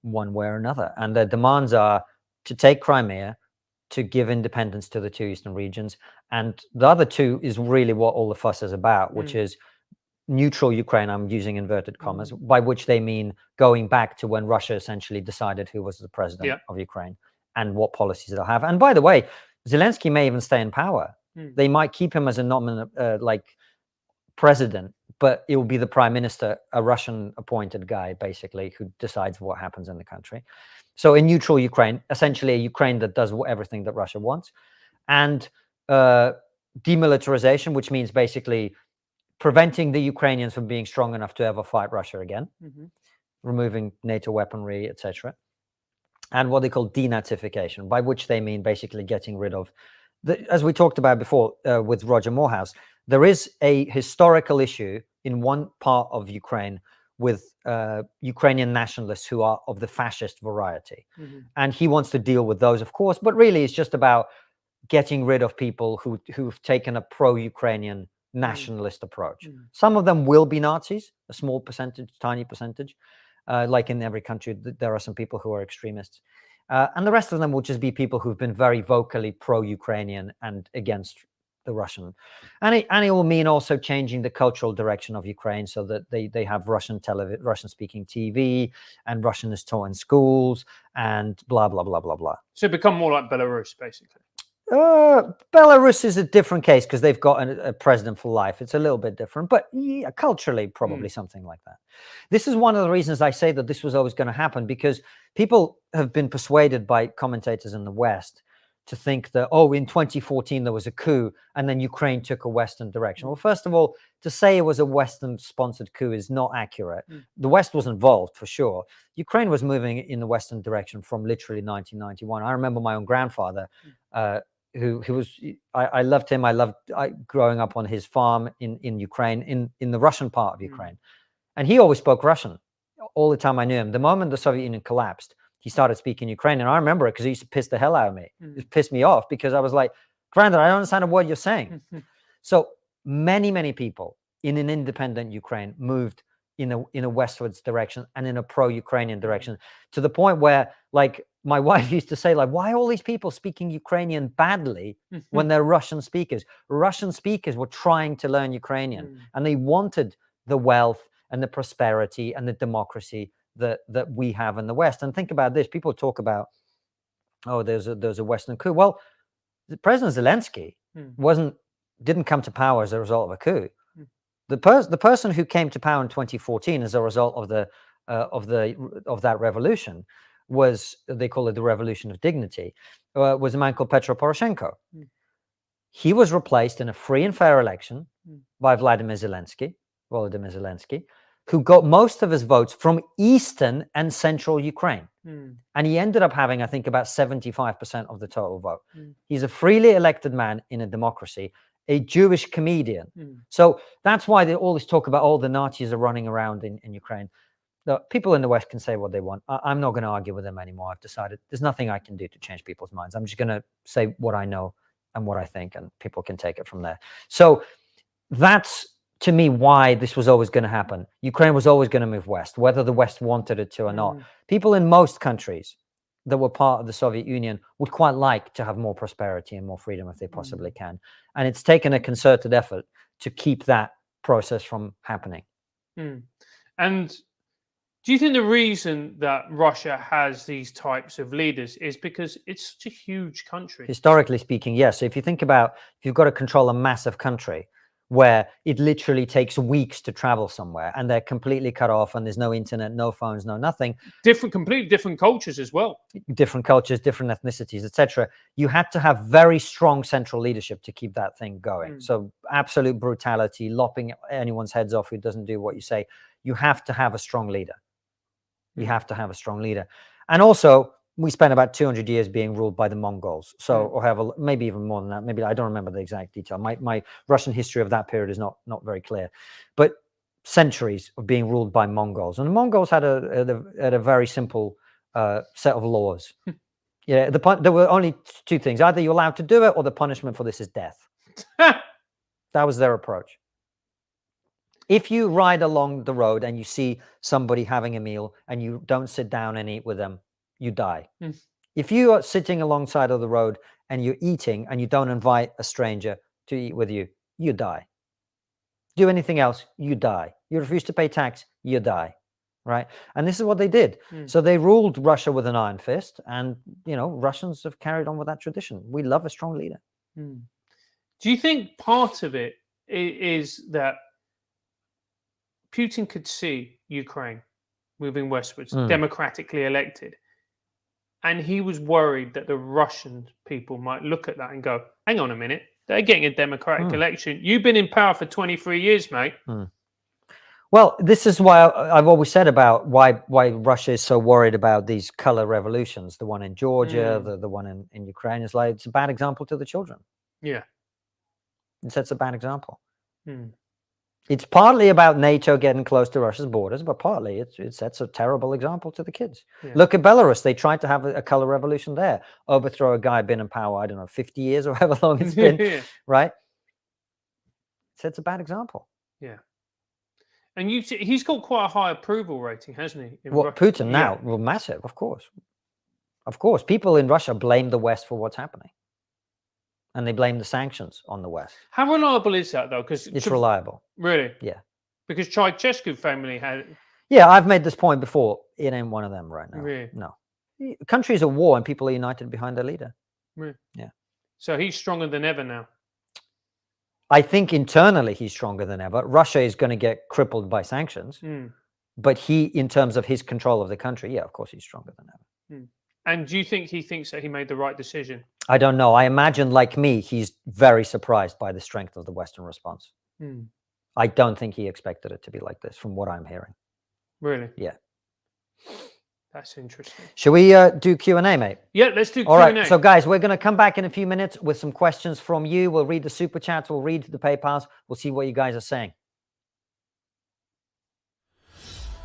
one way or another. And their demands are to take Crimea, to give independence to the two eastern regions. And the other two is really what all the fuss is about, which is neutral Ukraine. I'm using inverted commas, by which they mean going back to when Russia essentially decided who was the president of Ukraine and what policies they'll have. And by the way, Zelensky may even stay in power. They might keep him as a nominal, president, but it will be the prime minister, a Russian appointed guy, basically, who decides what happens in the country. So a neutral Ukraine, essentially a Ukraine that does everything that Russia wants. And demilitarization, which means basically preventing the Ukrainians from being strong enough to ever fight Russia again, removing NATO weaponry, etc. And what they call denazification, by which they mean basically getting rid of, as we talked about before with Roger Morehouse, there is a historical issue in one part of Ukraine with Ukrainian nationalists who are of the fascist variety. And he wants to deal with those, of course, but really it's just about getting rid of people who've taken a pro-Ukrainian nationalist approach. Some of them will be Nazis, a small percentage, tiny percentage. Like in every country, there are some people who are extremists. And the rest of them will just be people who've been very vocally pro-Ukrainian and against the Russian. And it will mean also changing the cultural direction of Ukraine so that they have Russian-speaking TV, and Russian is taught in schools, and blah, blah, blah, blah, blah. So become more like Belarus, basically. Belarus is a different case because they've got a president for life. It's a little bit different, but yeah, culturally, probably something like that. This is one of the reasons I say that this was always going to happen, because people have been persuaded by commentators in the West to think that, oh, in 2014, there was a coup and then Ukraine took a Western direction. Well, first of all, to say it was a Western-sponsored coup is not accurate. The West was involved, for sure. Ukraine was moving in the Western direction from literally 1991. I remember my own grandfather, who was, I loved him. I loved growing up on his farm in Ukraine, in the Russian part of Ukraine. And he always spoke Russian all the time I knew him. The moment the Soviet Union collapsed, he started speaking Ukrainian. I remember it because he used to piss the hell out of me. It pissed me off because I was like, Granddad, I don't understand a word you're saying. So many people in an independent Ukraine moved in a westwards direction and in a pro-Ukrainian direction, to the point where, like, my wife used to say, like, why are all these people speaking Ukrainian badly when they're Russian speakers? Russian speakers were trying to learn Ukrainian, and they wanted the wealth and the prosperity and the democracy that we have in the West. And think about this. People talk about, oh, there's a Western coup. Well, President Zelensky didn't come to power as a result of a coup. The person who came to power in 2014 as a result of that revolution was, they call it the Revolution of Dignity, was a man called Petro Poroshenko. He was replaced in a free and fair election by Volodymyr Zelensky, who got most of his votes from eastern and central Ukraine. And he ended up having, I think, about 75% of the total vote. He's a freely elected man in a democracy, a Jewish comedian. So that's why they always talk about all the Nazis are running around in Ukraine. The people in the West can say what they want. I'm not going to argue with them anymore. I've decided there's nothing I can do to change people's minds. I'm just going to say what I know and what I think, and people can take it from there. So that's, to me, why this was always going to happen. Ukraine was always going to move west, whether the West wanted it to or not. People in most countries that were part of the Soviet Union would quite like to have more prosperity and more freedom if they possibly can. And it's taken a concerted effort to keep that process from happening. And do you think the reason that Russia has these types of leaders is because it's such a huge country? Historically speaking, yes. So if you think about, if you've got to control a massive country where it literally takes weeks to travel somewhere and they're completely cut off and there's no internet, no phones, no nothing. Completely different cultures as well. Different cultures, different ethnicities, etc. You had to have very strong central leadership to keep that thing going. So absolute brutality, lopping anyone's heads off who doesn't do what you say. You have to have a strong leader. You have to have a strong leader. And also, we spent about 200 years being ruled by the Mongols. So, or maybe even more than that. Maybe I don't remember the exact detail. My Russian history of that period is not very clear. But centuries of being ruled by Mongols. And the Mongols had a very simple set of laws. There were only two things. Either you're allowed to do it or the punishment for this is death. That was their approach. If you ride along the road and you see somebody having a meal and you don't sit down and eat with them, you die. If you are sitting alongside of the road and you're eating and you don't invite a stranger to eat with you, you die. Do anything else, you die. You refuse to pay tax, you die. Right? And this is what they did. So they ruled Russia with an iron fist, and Russians have carried on with that tradition. We love a strong leader. Do you think part of it is that Putin could see Ukraine moving westwards, democratically elected, and he was worried that the Russian people might look at that and go, hang on a minute, they're getting a democratic election. You've been in power for 23 years, mate. Well, this is why I've always said about why Russia is so worried about these color revolutions. The one in Georgia, the one in Ukraine, is like, it's a bad example to the children. Yeah. It sets a bad example. It's partly about NATO getting close to Russia's borders, but partly it sets a terrible example to the kids. Look at Belarus. They tried to have a color revolution there, overthrow a guy been in power, I don't know, 50 years or however long it's been, right? It sets a bad example. Yeah. And he's got quite a high approval rating, hasn't he? Putin now? Well, massive, of course. Of course. People in Russia blame the West for what's happening. And they blame the sanctions on the West. How reliable is that, though? Because it's reliable. Really? Yeah. Because Ceausescu family had. Yeah, I've made this point before. It ain't one of them right now. Really? No. Countries are at war and people are united behind their leader. Really? Yeah. So he's stronger than ever now. I think internally he's stronger than ever. Russia is going to get crippled by sanctions. But he, in terms of his control of the country, yeah, of course he's stronger than ever. And do you think he thinks that he made the right decision? I don't know. I imagine, like me, he's very surprised by the strength of the Western response. I don't think he expected it to be like this, from what I'm hearing. Really? Yeah. That's interesting. Shall we do Q&A, mate? Yeah, let's do Q&A. All right. So, guys, we're going to come back in a few minutes with some questions from you. We'll read the super chats. We'll read the PayPals. We'll see what you guys are saying.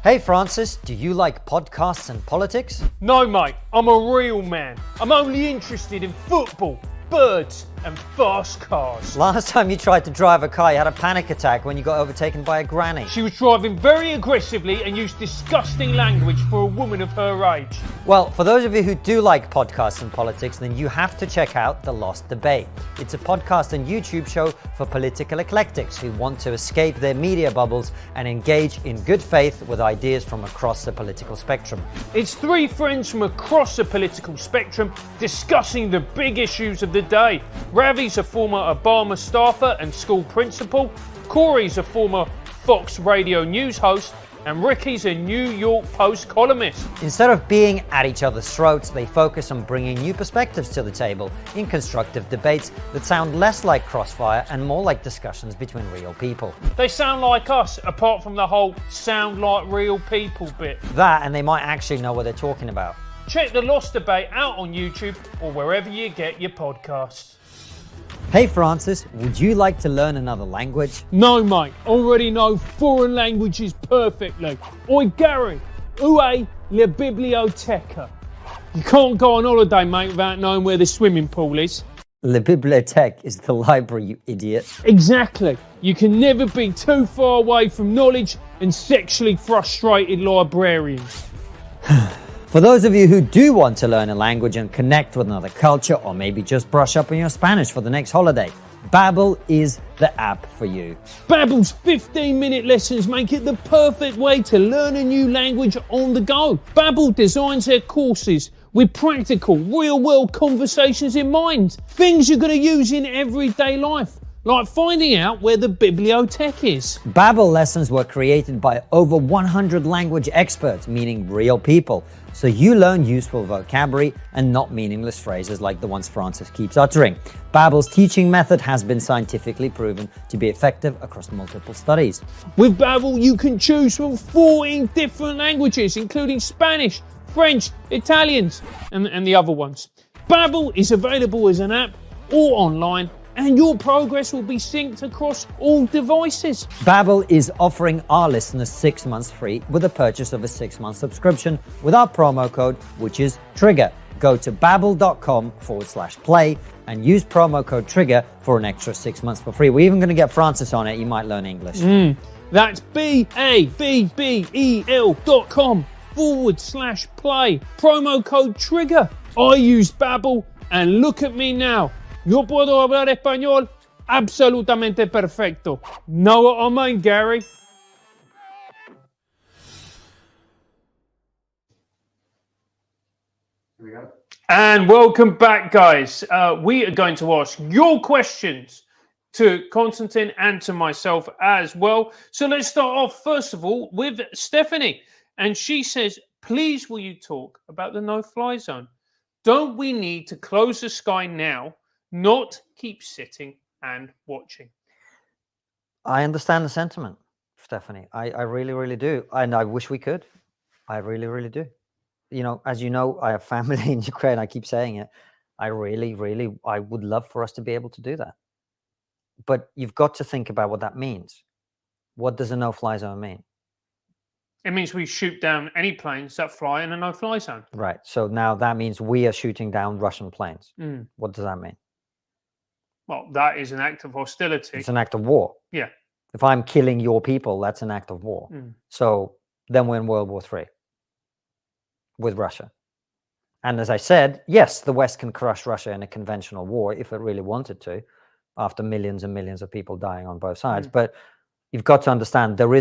Hey, Francis, do you like podcasts and politics? No, mate. I'm a real man. I'm only interested in football. birds and fast cars. Last time you tried to drive a car, you had a panic attack when you got overtaken by a granny. She was driving very aggressively and used disgusting language for a woman of her age. Well, for those of you who do like podcasts and politics, then you have to check out The Lost Debate. It's a podcast and YouTube show for political eclectics who want to escape their media bubbles and engage in good faith with ideas from across the political spectrum. It's three friends from across the political spectrum discussing the big issues of the day. Ravi's a former Obama staffer and school principal, Corey's a former Fox Radio news host, and Ricky's a New York Post columnist. Instead of being at each other's throats, they focus on bringing new perspectives to the table in constructive debates that sound less like crossfire and more like discussions between real people. They sound like us, apart from the whole sound like real people bit. That, and they might actually know what they're talking about. Check The Lost Debate out on YouTube or wherever you get your podcasts. Hey Francis, would you like to learn another language? No, mate. Already know foreign languages perfectly. Oi, Gary. Ue la biblioteca. You can't go on holiday, mate, without knowing where the swimming pool is. La bibliothèque is the library, you idiot. Exactly. You can never be too far away from knowledge and sexually frustrated librarians. For those of you who do want to learn a language and connect with another culture, or maybe just brush up on your Spanish for the next holiday, Babbel is the app for you. Babbel's 15-minute lessons make it the perfect way to learn a new language on the go. Babbel designs their courses with practical, real-world conversations in mind. Things you're going to use in everyday life, like finding out where the bibliothèque is. Babbel lessons were created by over 100 language experts, meaning real people. So you learn useful vocabulary and not meaningless phrases like the ones Francis keeps uttering. Babbel's teaching method has been scientifically proven to be effective across multiple studies. With Babbel, you can choose from 14 different languages, including Spanish, French, Italians, and the other ones. Babbel is available as an app or online, and your progress will be synced across all devices. Babbel is offering our listeners 6 months free with the purchase of a 6-month subscription with our promo code, which is TRIGGER. Go to babbel.com/play and use promo code TRIGGER for an extra 6 months for free. We're even going to get Francis on it. You might learn English. That's babbel.com/play. Promo code TRIGGER. I used Babbel and look at me now. Yo puedo hablar español absolutamente perfecto. Know what I mean, Gary? Here we go. And welcome back, guys. We are going to ask your questions to Konstantin and to myself as well. So let's start off, first of all, with Stephanie. And she says, please will you talk about the no-fly zone? Don't we need to close the sky now? Not keep sitting and watching. I understand the sentiment, Stephanie. I really, really do. And I wish we could. I really, really do. You know, as you know, I have family in Ukraine. I keep saying it. I would love for us to be able to do that. But you've got to think about what that means. What does a no-fly zone mean? It means we shoot down any planes that fly in a no-fly zone. Right. So now that means we are shooting down Russian planes. What does that mean? Well, that is an act of hostility. It's an act of war. Yeah. If I'm killing your people, that's an act of war. So then we're in World War III with Russia. And as I said, yes, the West can crush Russia in a conventional war if it really wanted to, after millions and millions of people dying on both sides. But you've got to understand there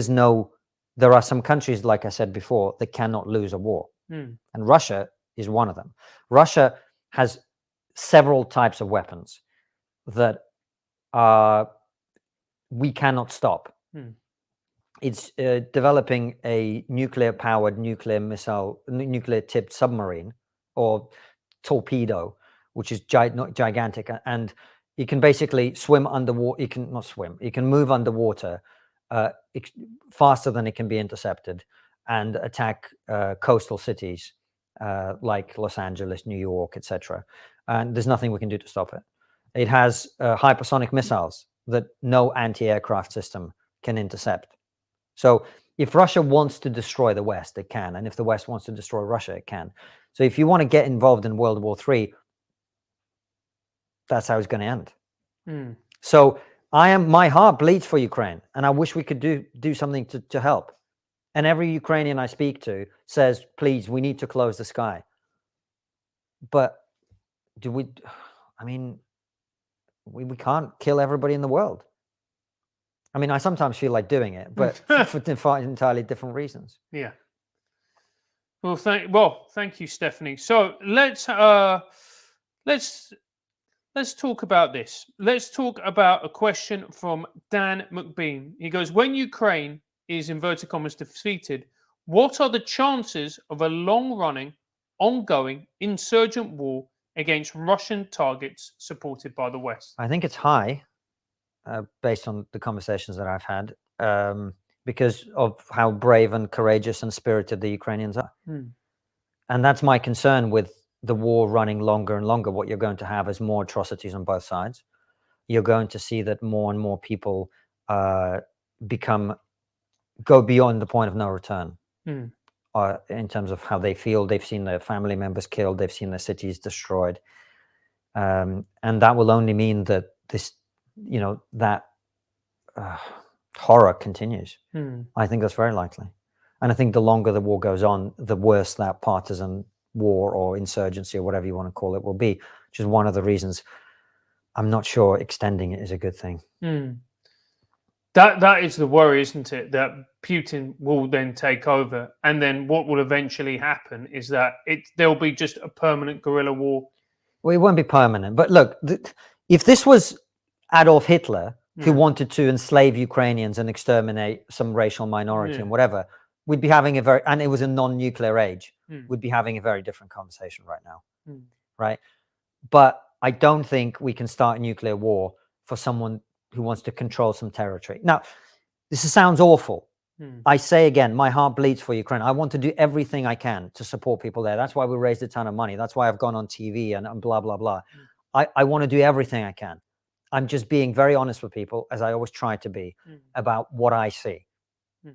are some countries, like I said before, that cannot lose a war. And Russia is one of them. Russia has several types of weapons that we cannot stop. It's developing a nuclear-powered, nuclear-tipped submarine or torpedo, which is gigantic, and it can basically swim underwater. It can not swim. It can move underwater faster than it can be intercepted, and attack coastal cities like Los Angeles, New York, etc. And there's nothing we can do to stop it. It has hypersonic missiles that no anti-aircraft system can intercept. So if Russia wants to destroy the West, it can. And if the West wants to destroy Russia, it can. So if you want to get involved in World War III, that's how it's going to end. Mm. So my heart bleeds for Ukraine, and I wish we could do something to help. And every Ukrainian I speak to says, please, we need to close the sky. But I mean, we can't kill everybody in the world. I mean, I sometimes feel like doing it, but for entirely different reasons. Yeah. Well, thank you, Stephanie. So let's talk about this. Let's talk about a question from Dan McBean. He goes, when Ukraine is inverted commas defeated, what are the chances of a long-running, ongoing insurgent war against Russian targets supported by the West? I think it's high, based on the conversations that I've had, because of how brave and courageous and spirited the Ukrainians are. And that's my concern with the war running longer and longer. What you're going to have is more atrocities on both sides. You're going to see that more and more people go beyond the point of no return. In terms of how they feel. They've seen their family members killed. They've seen their cities destroyed. And that will only mean that that horror continues. I think that's very likely. And I think the longer the war goes on, the worse that partisan war or insurgency or whatever you want to call it will be, which is one of the reasons I'm not sure extending it is a good thing. That is the worry, isn't it? That Putin will then take over, and then what will eventually happen is that there'll be just a permanent guerrilla war. Well, it won't be permanent. But look, if this was Adolf Hitler who wanted to enslave Ukrainians and exterminate some racial minority and whatever, we'd be having and it was a non-nuclear age, we'd be having a very different conversation right now, right? But I don't think we can start a nuclear war for someone who wants to control some territory. Now, this sounds awful. I say again, my heart bleeds for Ukraine. I want to do everything I can to support people there. That's why we raised a ton of money. That's why I've gone on TV and blah, blah, blah. I want to do everything I can. I'm just being very honest with people, as I always try to be, about what I see,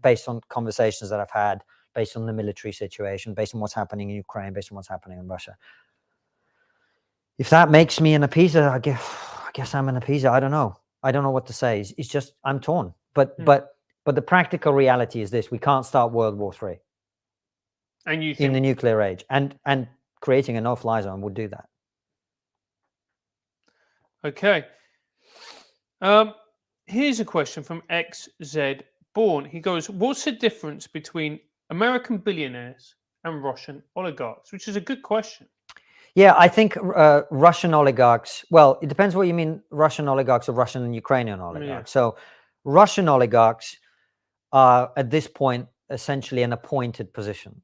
based on conversations that I've had, based on the military situation, based on what's happening in Ukraine, based on what's happening in Russia. If that makes me an appeaser, I guess I'm an appeaser. I don't know. I don't know what to say. It's just, I'm torn. But the practical reality is this: we can't start World War III. And you think in the nuclear age, and creating a no-fly zone would do that. Okay. Here's a question from XZ Born. He goes, what's the difference between American billionaires and Russian oligarchs? Which is a good question. Yeah, I think Russian oligarchs, well, it depends what you mean, Russian oligarchs or Russian and Ukrainian oligarchs. So Russian oligarchs are, at this point, essentially an appointed position.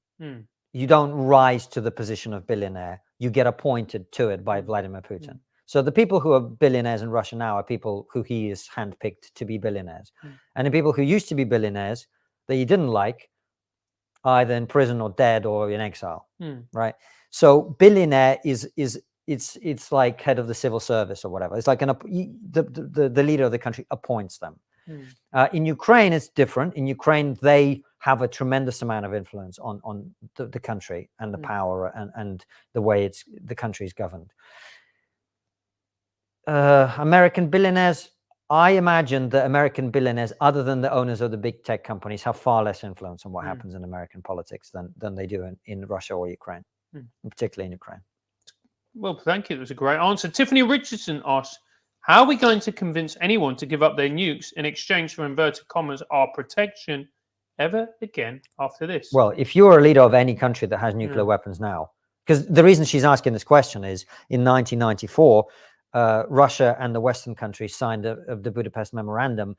You don't rise to the position of billionaire. You get appointed to it by Vladimir Putin. So the people who are billionaires in Russia now are people who he is handpicked to be billionaires. And the people who used to be billionaires that he didn't like, either in prison or dead or in exile, right? So billionaire it's like head of the civil service or whatever. It's like the leader of the country appoints them. In Ukraine, it's different. In Ukraine, they have a tremendous amount of influence on the country and the power and the way the country is governed. American billionaires, I imagine that American billionaires, other than the owners of the big tech companies, have far less influence on what happens in American politics than they do in Russia or Ukraine, particularly in Ukraine. Well, thank you. That was a great answer. Tiffany Richardson asks, how are we going to convince anyone to give up their nukes in exchange for, inverted commas, our protection ever again after this? Well, if you're a leader of any country that has nuclear weapons now, because the reason she's asking this question is in 1994, Russia and the Western countries signed the Budapest Memorandum,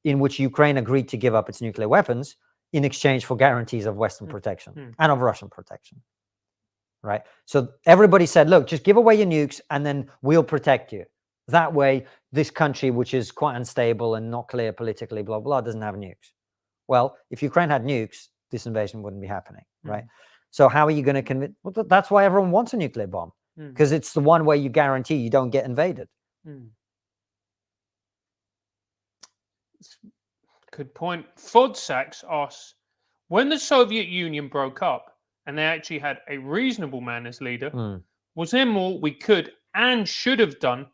in which Ukraine agreed to give up its nuclear weapons in exchange for guarantees of Western protection and of Russian protection, right? So everybody said, look, just give away your nukes and then we'll protect you. That way, this country, which is quite unstable and not clear politically, blah, blah, doesn't have nukes. Well, if Ukraine had nukes, this invasion wouldn't be happening, right? So how are you going to convince? Well, that's why everyone wants a nuclear bomb. Because it's the one way you guarantee you don't get invaded. Good point. Fodsax asks, when the Soviet Union broke up and they actually had a reasonable man as leader, was there more we could and should have done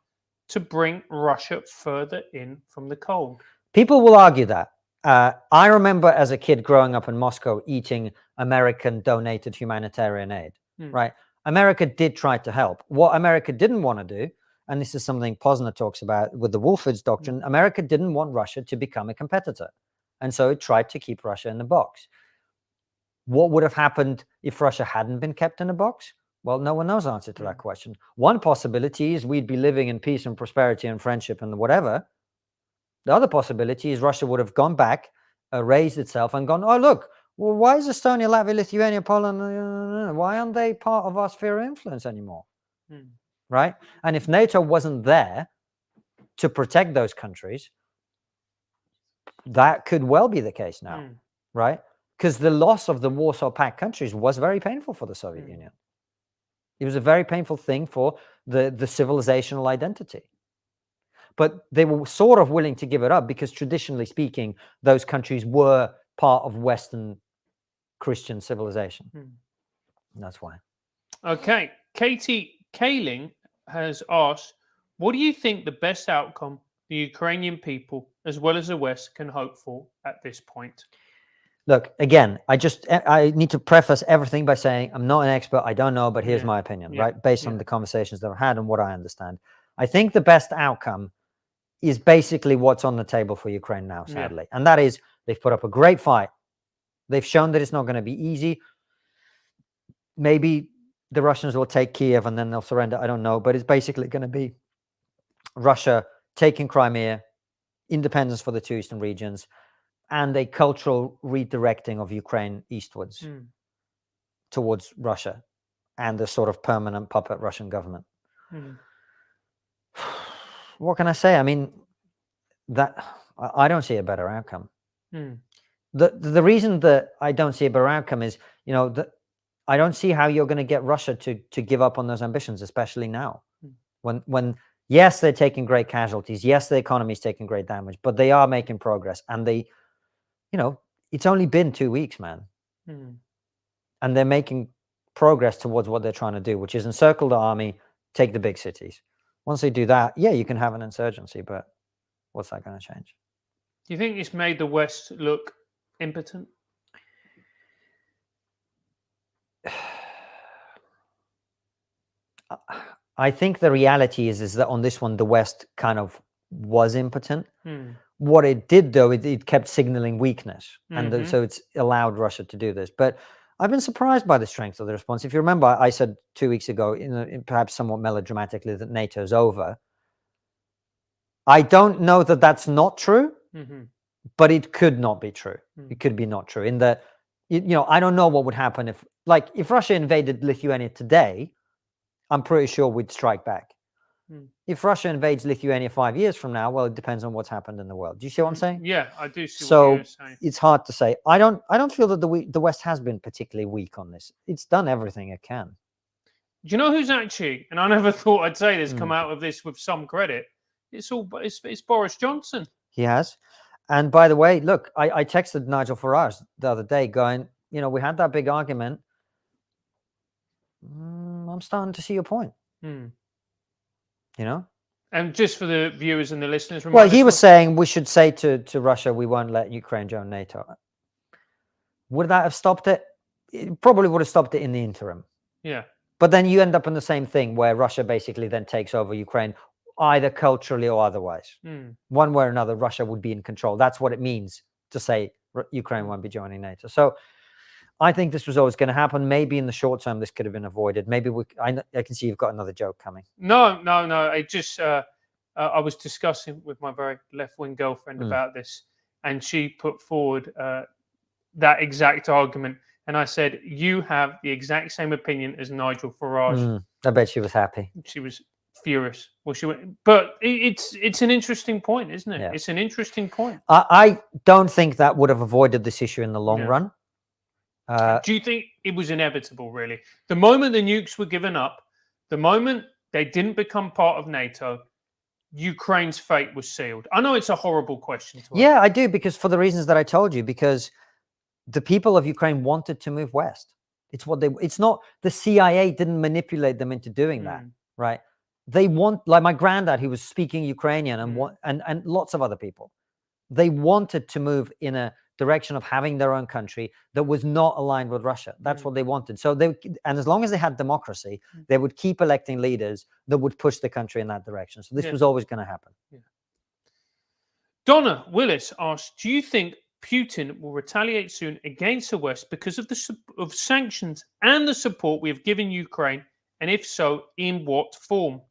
to bring Russia further in from the cold? People will argue that. I remember as a kid growing up in Moscow eating American donated humanitarian aid, right? America did try to help. What America didn't want to do, and this is something Posner talks about with the Wolford's doctrine, America didn't want Russia to become a competitor. And so it tried to keep Russia in the box. What would have happened if Russia hadn't been kept in a box? Well, no one knows the answer to that question. One possibility is we'd be living in peace and prosperity and friendship and whatever. The other possibility is Russia would have gone back, raised itself and gone, oh, look, well, why is Estonia, Latvia, Lithuania, Poland, why aren't they part of our sphere of influence anymore? Right? And if NATO wasn't there to protect those countries, that could well be the case now, right? Because the loss of the Warsaw Pact countries was very painful for the Soviet Union. It was a very painful thing for the civilizational identity. But they were sort of willing to give it up because traditionally speaking, those countries were part of Western Christian civilization. That's why. Okay. Katie Kaling has asked, what do you think the best outcome the Ukrainian people, as well as the West, can hope for at this point? Look, again, I need to preface everything by saying I'm not an expert. I don't know, but here's my opinion, right? Based on the conversations that I've had and what I understand. I think the best outcome is basically what's on the table for Ukraine now, sadly. And that is they've put up a great fight. They've shown that it's not going to be easy. Maybe the Russians will take Kiev and then they'll surrender. I don't know. But it's basically going to be Russia taking Crimea, independence for the two eastern regions, and a cultural redirecting of Ukraine eastwards towards Russia and the sort of permanent puppet Russian government. What can I say? I mean, that I don't see a better outcome. The reason that I don't see a better outcome is, you know, that I don't see how you're going to get Russia to give up on those ambitions, especially now, when yes, they're taking great casualties. Yes, the economy is taking great damage, but they are making progress. And they, you know, it's only been 2 weeks, man. And they're making progress towards what they're trying to do, which is encircle the army, take the big cities. Once they do that, yeah, you can have an insurgency, but what's that going to change? Do you think it's made the West look impotent? I think the reality is that on this one, the West kind of was impotent. What it did, though, it kept signaling weakness. And so it's allowed Russia to do this. But I've been surprised by the strength of the response. If you remember, I said 2 weeks ago, in perhaps somewhat melodramatically, that NATO's over. I don't know that that's not true, but it could not be true. It could be not true. In that, you know, I don't know what would happen if Russia invaded Lithuania today. I'm pretty sure we'd strike back. If Russia invades Lithuania 5 years from now, well, it depends on what's happened in the world. Do you see what I'm saying? Yeah, I do see so what you're saying. It's hard to say. I don't feel that the West has been particularly weak on this. It's done everything it can. Do you know who's actually, and I never thought I'd say this, come out of this with some credit? It's Boris Johnson. He has. And by the way, look, I texted Nigel Farage the other day going, you know, we had that big argument. I'm starting to see your point. You know? And just for the viewers and the listeners, well, he was saying we should say to Russia, we won't let Ukraine join NATO. Would that have stopped it? It probably would have stopped it in the interim. Yeah. But then you end up in the same thing where Russia basically then takes over Ukraine, either culturally or otherwise. One way or another, Russia would be in control. That's what it means to say Ukraine won't be joining NATO. So I think this was always going to happen. Maybe in the short term, this could have been avoided. Maybe I can see you've got another joke coming. No. I just I was discussing with my very left-wing girlfriend about this, and she put forward that exact argument. And I said, you have the exact same opinion as Nigel Farage. I bet she was happy. She was furious. Well, she went, but it's an interesting point, isn't it? Yeah. It's an interesting point. I don't think that would have avoided this issue in the long run. Do you think it was inevitable, really? The moment the nukes were given up, the moment they didn't become part of NATO, Ukraine's fate was sealed. I know it's a horrible question to ask. Yeah, I do, because for the reasons that I told you, because the people of Ukraine wanted to move west. It's not the CIA didn't manipulate them into doing that, right? they want, like my granddad, who was speaking Ukrainian, and lots of other people, they wanted to move in a direction of having their own country that was not aligned with Russia. That's what they wanted. So and as long as they had democracy, they would keep electing leaders that would push the country in that direction. So this was always going to happen. Donna Willis asks, do you think Putin will retaliate soon against the West because of sanctions and the support we have given Ukraine? And if so, in what form?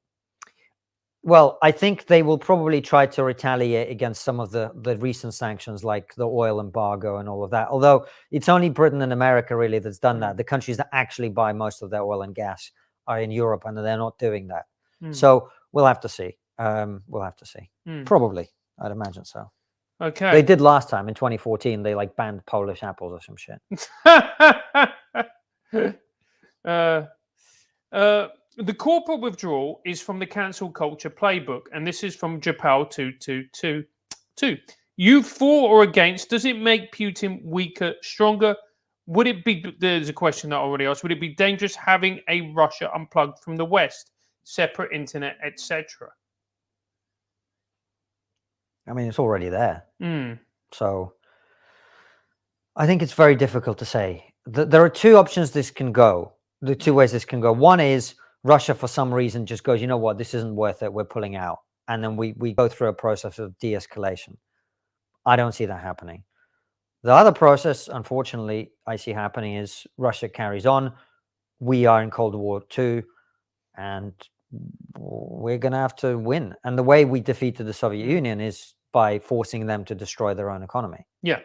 Well, I think they will probably try to retaliate against some of the recent sanctions, like the oil embargo and all of that. Although it's only Britain and America really that's done that. The countries that actually buy most of their oil and gas are in Europe, and they're not doing that. So we'll have to see. We'll have to see. Probably, I'd imagine so. Okay. They did last time in 2014. They like banned Polish apples or some shit. The corporate withdrawal is from the cancel culture playbook, and this is from Japal 2222. You for or against? Does it make Putin weaker, stronger? Would it be? There's a question that I already asked. Would it be dangerous having a Russia unplugged from the West, separate internet, etc.? I mean, it's already there. So I think it's very difficult to say. There are two options this can go. The two ways this can go. One is Russia, for some reason, just goes, you know what, this isn't worth it. We're pulling out. And then we go through a process of de-escalation. I don't see that happening. The other process, unfortunately, I see happening is Russia carries on. We are in Cold War II, and we're going to have to win. And the way we defeated the Soviet Union is by forcing them to destroy their own economy. Yeah,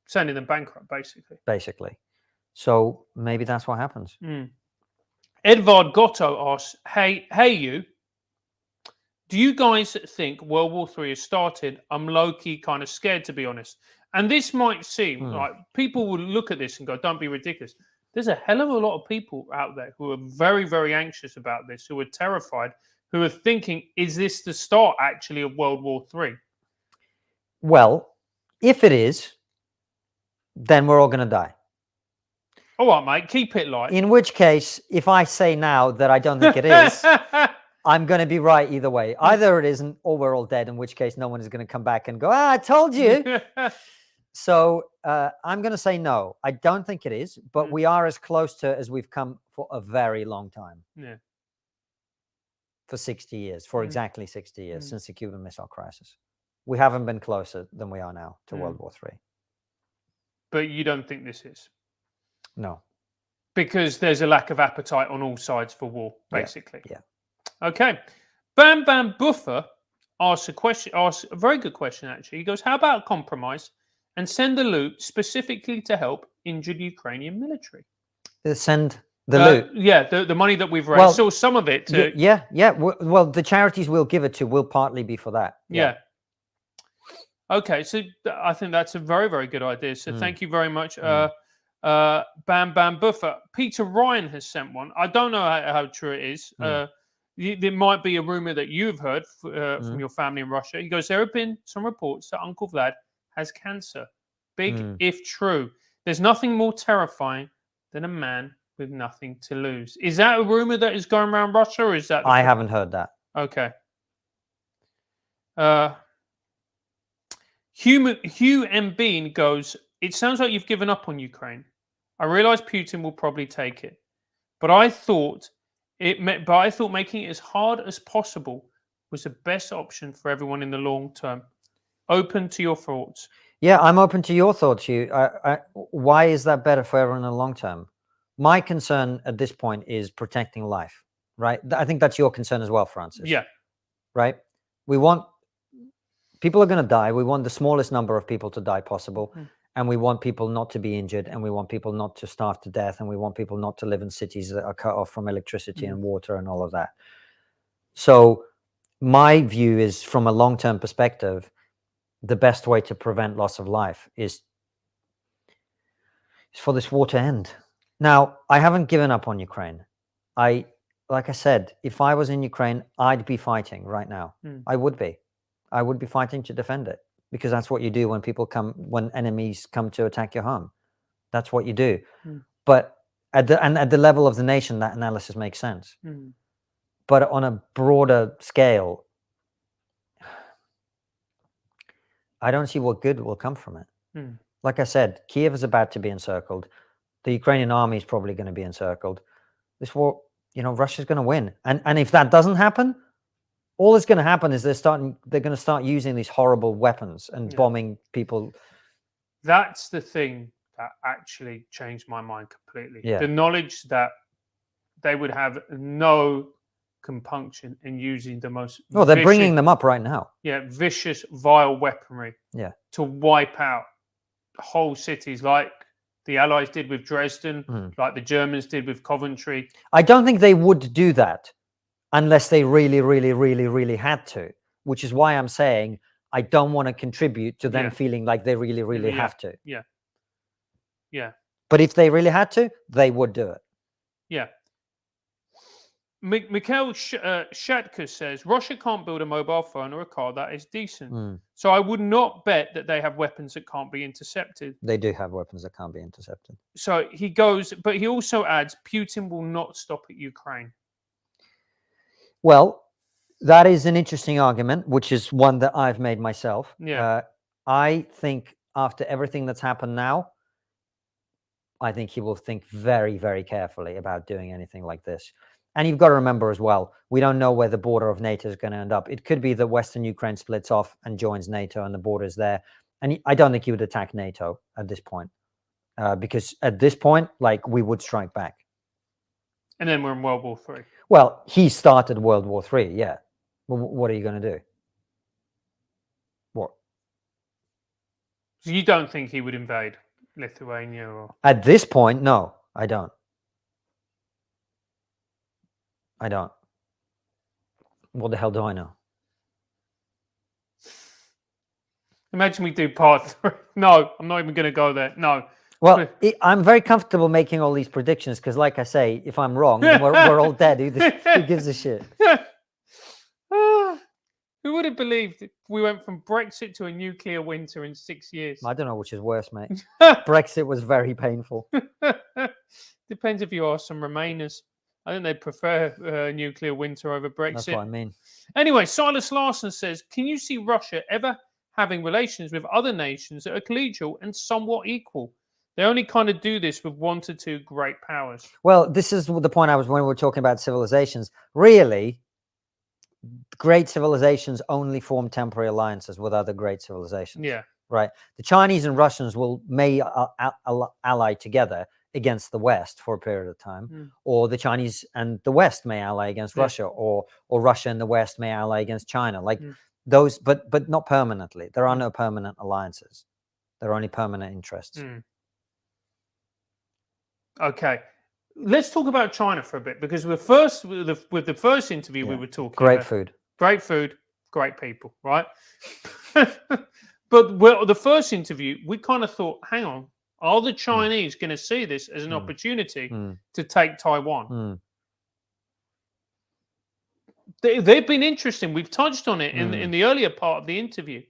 sending them bankrupt, basically. Basically. So maybe that's what happens. Edvard Gotto asks, hey you, do you guys think World War III has started? I'm low-key kind of scared, to be honest. And this might seem like people will look at this and go, don't be ridiculous. There's a hell of a lot of people out there who are very, very anxious about this, who are terrified, who are thinking, is this the start, actually, of World War III? Well, if it is, then we're all going to die. All right, mate, keep it light. In which case, if I say now that I don't think it is, I'm going to be right either way. Either it isn't, or we're all dead, in which case no one is going to come back and go, I told you. So I'm going to say no. I don't think it is, but we are as close to as we've come for a very long time. Yeah. For 60 years, for exactly 60 years, since the Cuban Missile Crisis. We haven't been closer than we are now to World War III. But you don't think this is? No. Because there's a lack of appetite on all sides for war, basically. Yeah. Okay. Bam Bam Buffer asks a very good question, actually. He goes, how about a compromise and send the loot specifically to help injured Ukrainian military? Send the loot? Yeah, the money that we've raised. Well, so some of it to... Yeah. Well, the charities we'll give it to will partly be for that. Yeah. Okay, so I think that's a very, very good idea. So thank you very much. Bam Bam Buffer. Peter Ryan has sent one. I don't know how true it is. There might be a rumor that you've heard from your family in Russia. He goes, there have been some reports that Uncle Vlad has cancer. Big if true. There's nothing more terrifying than a man with nothing to lose. Is that a rumor that is going around Russia, or is that... I haven't heard that. Okay. Hugh M. Bean goes, it sounds like you've given up on Ukraine. I realize Putin will probably take it, but I thought making it as hard as possible was the best option for everyone in the long term. Open to your thoughts. Yeah, I'm open to your thoughts, Hugh. Why is that better for everyone in the long term? My concern at this point is protecting life, right? I think that's your concern as well, Francis. Yeah. Right? People are going to die. We want the smallest number of people to die possible. And we want people not to be injured, and we want people not to starve to death, and we want people not to live in cities that are cut off from electricity and water and all of that. So my view is, from a long-term perspective, the best way to prevent loss of life is for this war to end. Now, I haven't given up on Ukraine. Like I said, if I was in Ukraine, I'd be fighting right now. I would be. I would be fighting to defend it. Because that's what you do when enemies come to attack your home. That's what you do. But at the level of the nation, that analysis makes sense. but on a broader scale, I don't see what good will come from it. Like I said, Kiev is about to be encircled. The Ukrainian army is probably going to be encircled. This war, Russia's going to win. And if that doesn't happen, all that's going to happen is they're going to start using these horrible weapons and bombing people. That's the thing that actually changed my mind completely. Yeah. The knowledge that they would have no compunction in using the most Well, they're bringing them up right now. Yeah, vicious, vile weaponry. Yeah. To wipe out whole cities like the Allies did with Dresden, like the Germans did with Coventry. I don't think they would do that unless they really, really, really, really had to, which is why I'm saying I don't want to contribute to them feeling like they really, really have to. Yeah. Yeah. But if they really had to, they would do it. Yeah. Mikhail Shatka says, Russia can't build a mobile phone or a car that is decent. So I would not bet that they have weapons that can't be intercepted. They do have weapons that can't be intercepted. So he goes, but he also adds, Putin will not stop at Ukraine. Well, that is an interesting argument, which is one that I've made myself. Yeah. I think after everything that's happened now, I think he will think very, very carefully about doing anything like this. And you've got to remember as well, we don't know where the border of NATO is going to end up. It could be that Western Ukraine splits off and joins NATO and the border is there. And I don't think he would attack NATO at this point. Because at this point, we would strike back. And then we're in World War III. Well, he started World War III, yeah. What are you going to do? What? So you don't think he would invade Lithuania? Or At this point, no, I don't. I don't. What the hell do I know? Imagine we do part 3. No, I'm not even going to go there. No. Well, I'm very comfortable making all these predictions because, like I say, if I'm wrong, then we're all dead. Who gives a shit? Who would have believed we went from Brexit to a nuclear winter in 6 years? I don't know which is worse, mate. Brexit was very painful. Depends if you ask some Remainers. I think they prefer nuclear winter over Brexit. That's what I mean. Anyway, Silas Larson says, can you see Russia ever having relations with other nations that are collegial and somewhat equal? They only kind of do this with 1 to 2 great powers. Well, this is the point I was when we were talking about civilizations. Really, great civilizations only form temporary alliances with other great civilizations. Yeah. Right. The Chinese and Russians may ally together against the West for a period of time, or the Chinese and the West may ally against Russia, or Russia and the West may ally against China. Those, but not permanently. There are no permanent alliances. There are only permanent interests. Okay, let's talk about China for a bit because with the first interview we were talking great about food, great people, right? But the first interview, we kind of thought, hang on, are the Chinese going to see this as an opportunity to take Taiwan? They've been interesting. We've touched on it in the earlier part of the interview.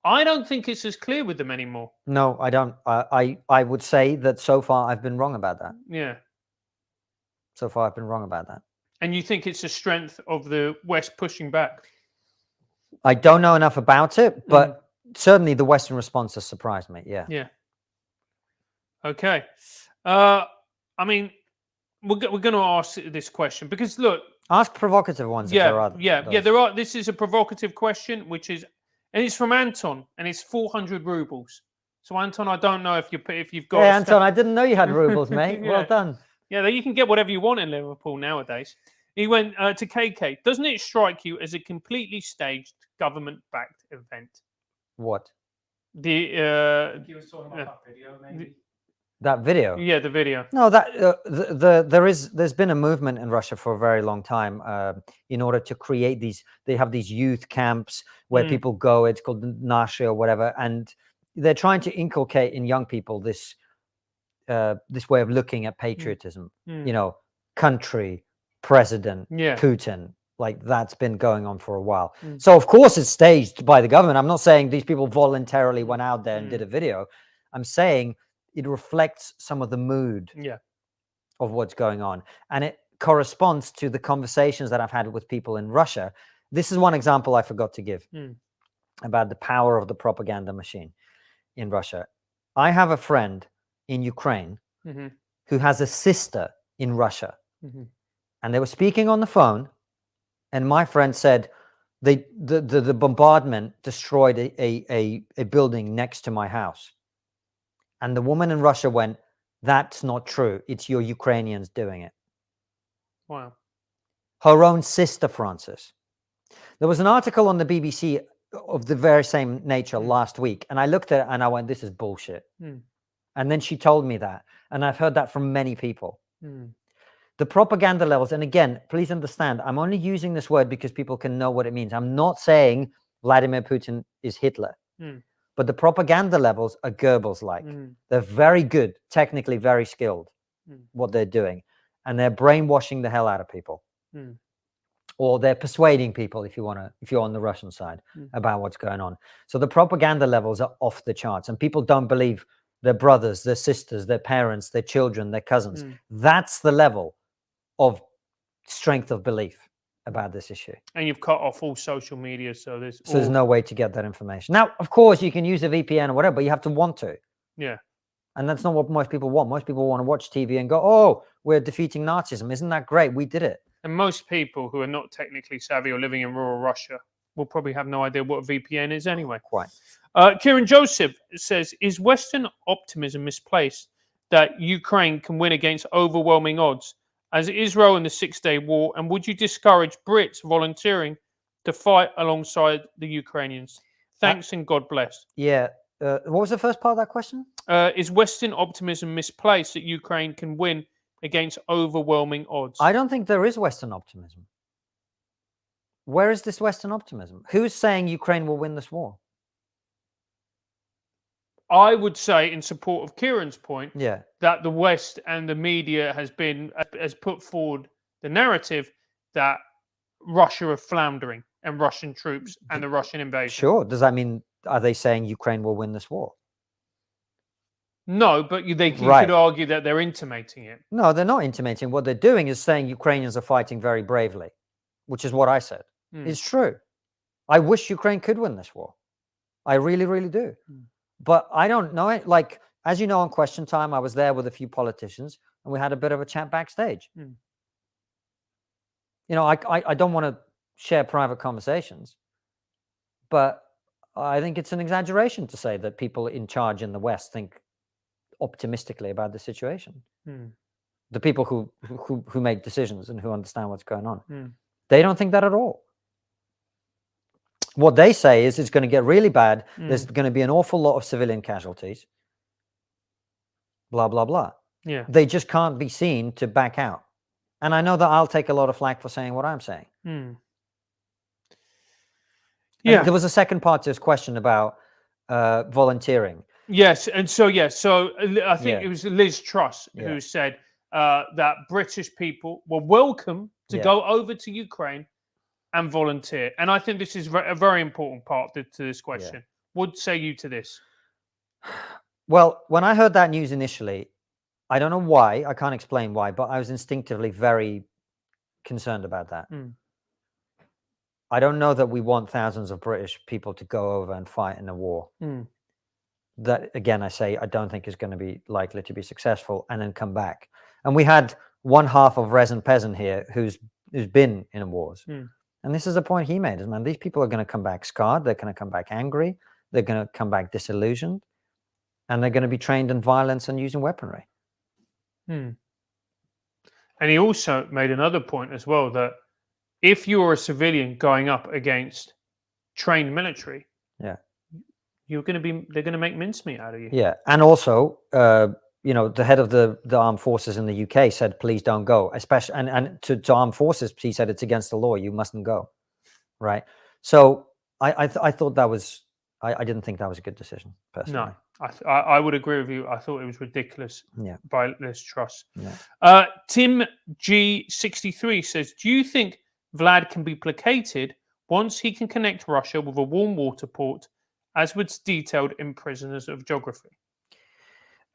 I don't think it's as clear with them anymore. No, I don't. I would say that so far I've been wrong about that. Yeah. So far I've been wrong about that. And you think it's the strength of the West pushing back? I don't know enough about it, but certainly the Western response has surprised me. Yeah. Yeah. Okay. I mean, we're going to ask this question because look. Ask provocative ones. Yeah. There are. This is a provocative question, which is. And it's from Anton, and it's 400 rubles. So Anton, I don't know if you've got. Hey, Anton, I didn't know you had rubles, mate. Well done. Yeah, you can get whatever you want in Liverpool nowadays. He went to KK. Doesn't it strike you as a completely staged, government-backed event? What? He was talking about that video, maybe. That video? Yeah, the video. No, that there's been a movement in Russia for a very long time in order to create these. They have these youth camps where people go. It's called Nashi or whatever, and they're trying to inculcate in young people this way of looking at patriotism. You know, country, president, Putin. Like that's been going on for a while. So of course it's staged by the government. I'm not saying these people voluntarily went out there and did a video. I'm saying it reflects some of the mood of what's going on. And it corresponds to the conversations that I've had with people in Russia. This is one example I forgot to give about the power of the propaganda machine in Russia. I have a friend in Ukraine who has a sister in Russia, and they were speaking on the phone, and my friend said the bombardment destroyed a building next to my house, and the woman in Russia went, "That's not true. It's your Ukrainians doing it." Wow. Her own sister, Francis. There was an article on the BBC of the very same nature last week, and I looked at it and I went, "This is bullshit." And then she told me that, and I've heard that from many people. The propaganda levels, and again, please understand, I'm only using this word because people can know what it means. I'm not saying Vladimir Putin is Hitler, but the propaganda levels are Goebbels-like. They're very good, technically very skilled, what they're doing, and they're brainwashing the hell out of people. Or they're persuading people, if you're on the Russian side, about what's going on. So the propaganda levels are off the charts, and people don't believe their brothers, their sisters, their parents, their children, their cousins. That's the level of strength of belief about this issue. And you've cut off all social media, so there's no way to get that information. Now, of course, you can use a VPN or whatever, but you have to want to. Yeah. And that's not what most people want. Most people want to watch TV and go, "Oh, we're defeating Nazism. Isn't that great? We did it." And most people who are not technically savvy or living in rural Russia will probably have no idea what a VPN is anyway. Quite. Kieran Joseph says, is Western optimism misplaced that Ukraine can win against overwhelming odds as Israel in the Six-Day War? And would you discourage Brits volunteering to fight alongside the Ukrainians? Thanks and God bless. Yeah. What was the first part of that question? Is Western optimism misplaced that Ukraine can win against overwhelming odds? I don't think there is Western optimism. Where is this Western optimism? Who's saying Ukraine will win this war? I would say, in support of Kieran's point, Yeah, that the West and the media has put forward the narrative that Russia are floundering and Russian troops and the Russian invasion. sure. Does that mean, are they saying Ukraine will win this war? No, but you Right. could argue that they're intimating it. No, they're not intimating. What they're doing is saying Ukrainians are fighting very bravely, which is what I said. It's true. I wish Ukraine could win this war. I really, really do. But I don't know it. Like, as you know, on Question Time, I was there with a few politicians and we had a bit of a chat backstage. You know, I don't want to share private conversations, but I think it's an exaggeration to say that people in charge in the West think optimistically about the situation. The people who make decisions and who understand what's going on, they don't think that at all. What they say is it's going to get really bad. There's going to be an awful lot of civilian casualties. Blah, blah, blah. Yeah. They just can't be seen to back out. And I know that I'll take a lot of flack for saying what I'm saying. Yeah. There was a second part to this question about volunteering. Yes. And so, I think it was Liz Truss who said that British people were welcome to go over to Ukraine and volunteer. And I think this is a very important part to this question. What say you to this? Well, when I heard that news initially, I don't know why, I can't explain why, but I was instinctively very concerned about that. I don't know that we want thousands of British people to go over and fight in a war. That, again, I say, I don't think is going to be likely to be successful and then come back. And we had one half of Resin Peasant here who's been in wars. And this is the point he made, is, man, these people are going to come back scarred. They're going to come back angry. They're going to come back disillusioned. And they're going to be trained in violence and using weaponry. And he also made another point as well, that if you're a civilian going up against trained military, they're going to make mincemeat out of you. Yeah. And also, you know, the head of the armed forces in the UK said, please don't go, especially, and to armed forces, he said, it's against the law. You mustn't go. Right. So I thought that was, I didn't think that was a good decision, personally. No, I would agree with you. I thought it was ridiculous by Liz Truss. Tim G63 says, do you think Vlad can be placated once he can connect Russia with a warm water port, as was detailed in Prisoners of Geography?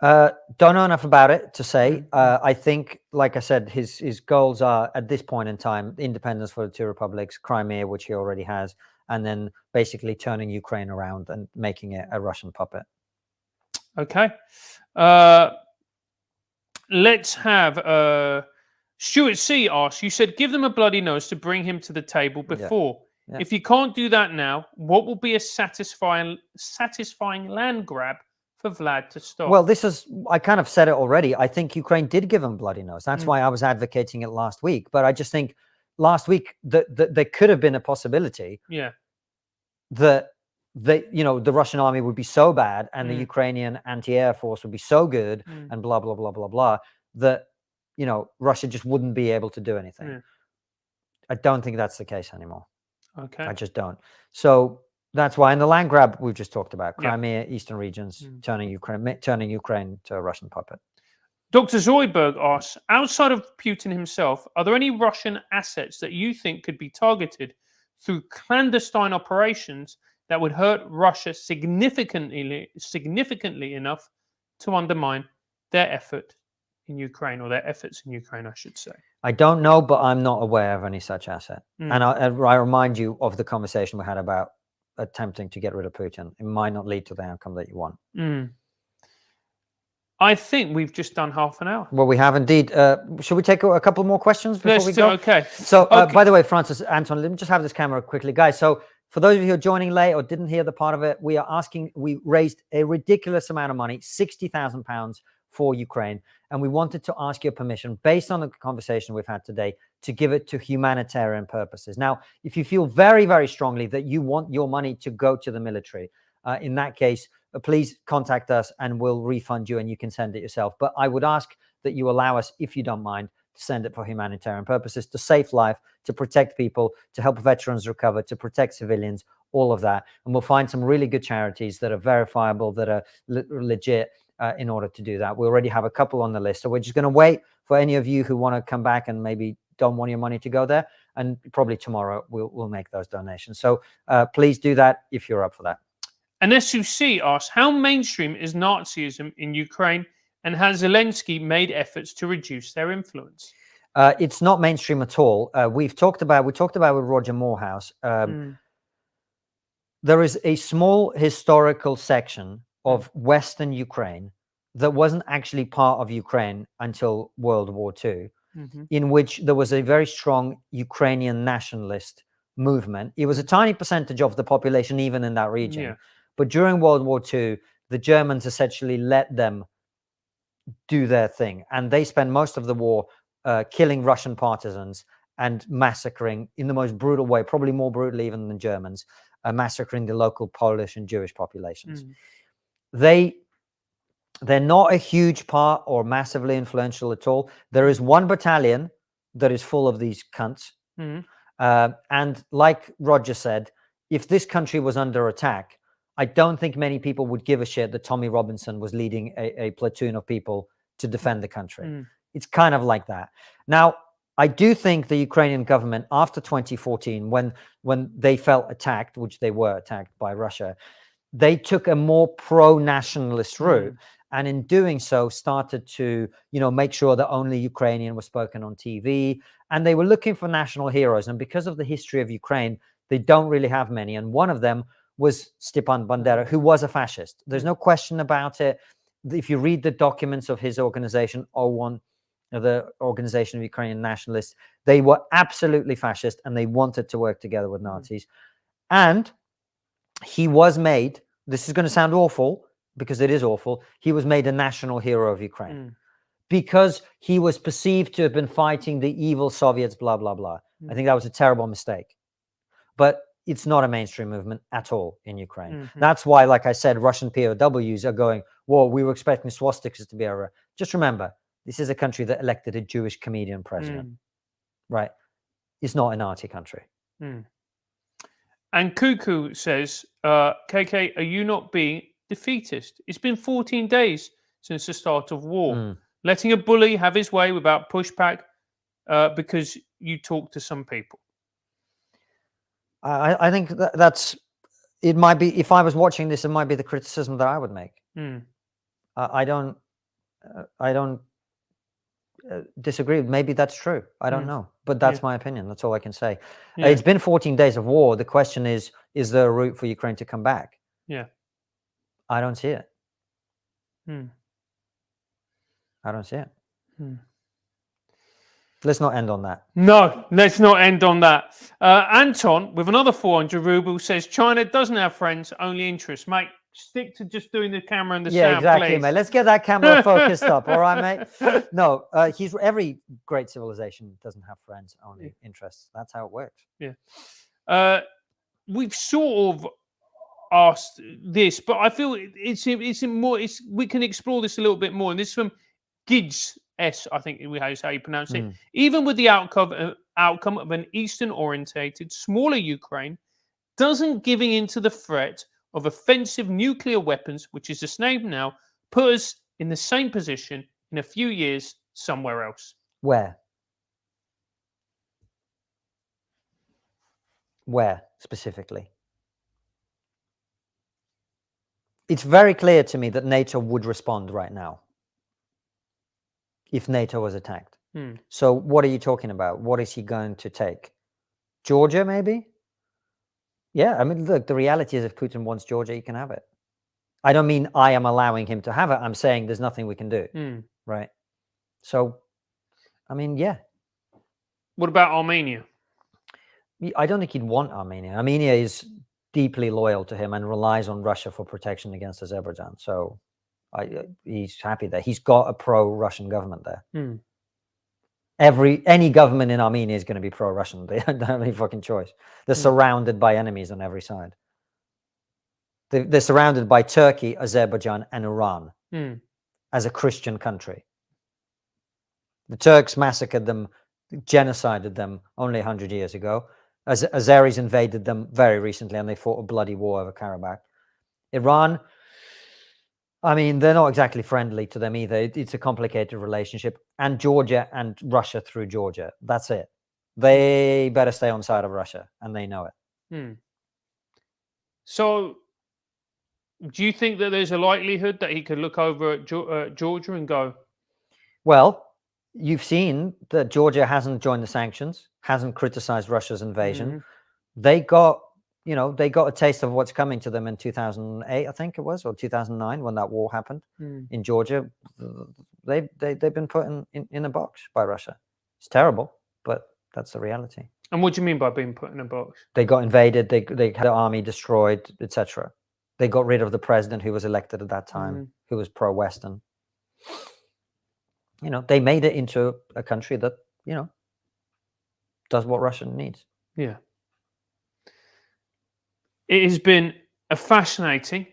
Don't know enough about it to say. I think, like I said, his goals are at this point in time independence for the two republics, Crimea, which he already has, and then basically turning Ukraine around and making it a Russian puppet. Okay. Let's have Stuart C asks, you said give them a bloody nose to bring him to the table before. Yeah. If you can't do that now, what will be a satisfying land grab for Vlad to stop? Well, I kind of said it already. I think Ukraine did give him bloody nose. That's why I was advocating it last week. But I just think last week there could have been a possibility that the Russian army would be so bad and the Ukrainian anti-air force would be so good and blah, blah, blah, blah, blah, that, Russia just wouldn't be able to do anything. I don't think that's the case anymore. Okay. I just don't. So that's why in the land grab we've just talked about, Crimea, eastern regions, turning Ukraine to a Russian puppet. Dr. Zoidberg asks, outside of Putin himself, are there any Russian assets that you think could be targeted through clandestine operations that would hurt Russia significantly enough to undermine their effort in Ukraine, or their efforts in Ukraine, I should say? I don't know, but I'm not aware of any such asset. And I remind you of the conversation we had about attempting to get rid of Putin. It might not lead to the outcome that you want. I think we've just done half an hour. Well, we have indeed. Should we take a couple more questions before we go? Okay. So, by the way, Francis, Anton, let me just have this camera quickly, guys. So, for those of you who are joining late or didn't hear the part of it, we raised a ridiculous amount of money, £60,000 for Ukraine. And we wanted to ask your permission, based on the conversation we've had today, to give it to humanitarian purposes. Now, if you feel very, very strongly that you want your money to go to the military, in that case, please contact us and we'll refund you and you can send it yourself. But I would ask that you allow us, if you don't mind, to send it for humanitarian purposes, to save life, to protect people, to help veterans recover, to protect civilians, all of that. And we'll find some really good charities that are verifiable, that are legit, in order to do that. We already have a couple on the list. So we're just going to wait for any of you who want to come back and maybe don't want your money to go there. And probably tomorrow we'll make those donations. So please do that if you're up for that. And SUC asks, how mainstream is Nazism in Ukraine, and has Zelensky made efforts to reduce their influence? It's not mainstream at all. We talked about with Roger Morehouse. There is a small historical section of Western Ukraine that wasn't actually part of Ukraine until World War II, in which there was a very strong Ukrainian nationalist movement. It was a tiny percentage of the population, even in that region. But during World War II, the Germans essentially let them do their thing. And they spent most of the war killing Russian partisans and massacring in the most brutal way, probably more brutally even than Germans, massacring the local Polish and Jewish populations. They're not a huge part or massively influential at all. There is one battalion that is full of these cunts. And like Roger said, if this country was under attack, I don't think many people would give a shit that Tommy Robinson was leading a platoon of people to defend the country. It's kind of like that. Now, I do think the Ukrainian government, after 2014, when they felt attacked, which they were attacked by Russia, they took a more pro-nationalist route. And in doing so, started to, make sure that only Ukrainian was spoken on TV. And they were looking for national heroes. And because of the history of Ukraine, they don't really have many. And one of them was Stepan Bandera, who was a fascist. There's no question about it. If you read the documents of his organization, O1, the Organization of Ukrainian Nationalists, they were absolutely fascist and they wanted to work together with Nazis. And he was made, this is going to sound awful, because it is awful, he was made a national hero of Ukraine because he was perceived to have been fighting the evil Soviets, blah, blah, blah. I think that was a terrible mistake. But it's not a mainstream movement at all in Ukraine. That's why, like I said, Russian POWs are going, whoa, we were expecting swastikas to be over. Just remember, this is a country that elected a Jewish comedian president, right? It's not a Nazi country. And Cuckoo says, KK, are you not being defeatist? It's been 14 days since the start of war. Letting a bully have his way without pushback because you talk to some people. I think that's, it might be, if I was watching this, it might be the criticism that I would make. I don't I don't disagree. Maybe that's true. I don't know, but that's my opinion. That's all I can say. It's been 14 days of war. The question is there a route for Ukraine to come back? Yeah. I don't see it. I don't see it. Let's not end on that. No, let's not end on that. Anton, with another 400 rubles, says China doesn't have friends, only interests. Mate, stick to just doing the camera and the sound, exactly, please. mate. Let's get that camera focused up, all right, mate? No, every great civilization doesn't have friends, only interests. That's how it works. Yeah. We've sort of asked this, but I feel it's more. We can explore this a little bit more. And this is from Gids S, I think is how you pronounce it. Even with the outcome of an Eastern-orientated, smaller Ukraine, doesn't giving in to the threat of offensive nuclear weapons, which is its name now, put us in the same position in a few years somewhere else? Where? Where specifically? It's very clear to me that NATO would respond right now if NATO was attacked. So what are you talking about? What is he going to take? Georgia, maybe? Yeah, I mean, look, the reality is if Putin wants Georgia, he can have it. I don't mean I am allowing him to have it. I'm saying there's nothing we can do, right? So, I mean, yeah. What about Armenia? I don't think he'd want Armenia. Armenia is deeply loyal to him and relies on Russia for protection against Azerbaijan. So he's happy there. He's got a pro-Russian government there. Any government in Armenia is going to be pro-Russian. They don't have any fucking choice. They're surrounded by enemies on every side. They're surrounded by Turkey, Azerbaijan, and Iran as a Christian country. The Turks massacred them, genocided them only 100 years ago. Azeris invaded them very recently, and they fought a bloody war over Karabakh. Iran, I mean, they're not exactly friendly to them either. It's a complicated relationship. And Georgia and Russia through Georgia. That's it. They better stay on the side of Russia, and they know it. So, do you think that there's a likelihood that he could look over at Georgia and go? Well, you've seen that Georgia hasn't joined the sanctions, hasn't criticized Russia's invasion. They got a taste of what's coming to them in 2008, I think it was, or 2009, when that war happened in Georgia. They've been put in a box by Russia. It's terrible, but that's the reality. And what do you mean by being put in a box? They got invaded. They had the army destroyed, etc. They got rid of the president who was elected at that time, who was pro-Western. They made it into a country that, does what Russia needs. Yeah. It has been a fascinating,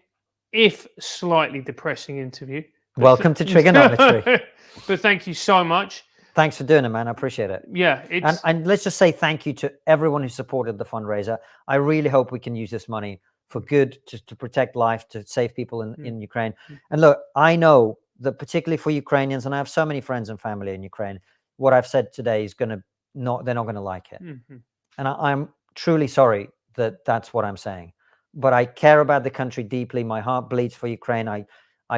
if slightly depressing interview. Welcome to TRIGGERnometry. But thank you so much. Thanks for doing it, man. I appreciate it. Yeah. And let's just say thank you to everyone who supported the fundraiser. I really hope we can use this money for good, to protect life, to save people in Ukraine. And look, I know that particularly for Ukrainians, and I have so many friends and family in Ukraine, what I've said today is they're not going to like it. And I'm truly sorry that that's what I'm saying. But I care about the country deeply. My heart bleeds for Ukraine. I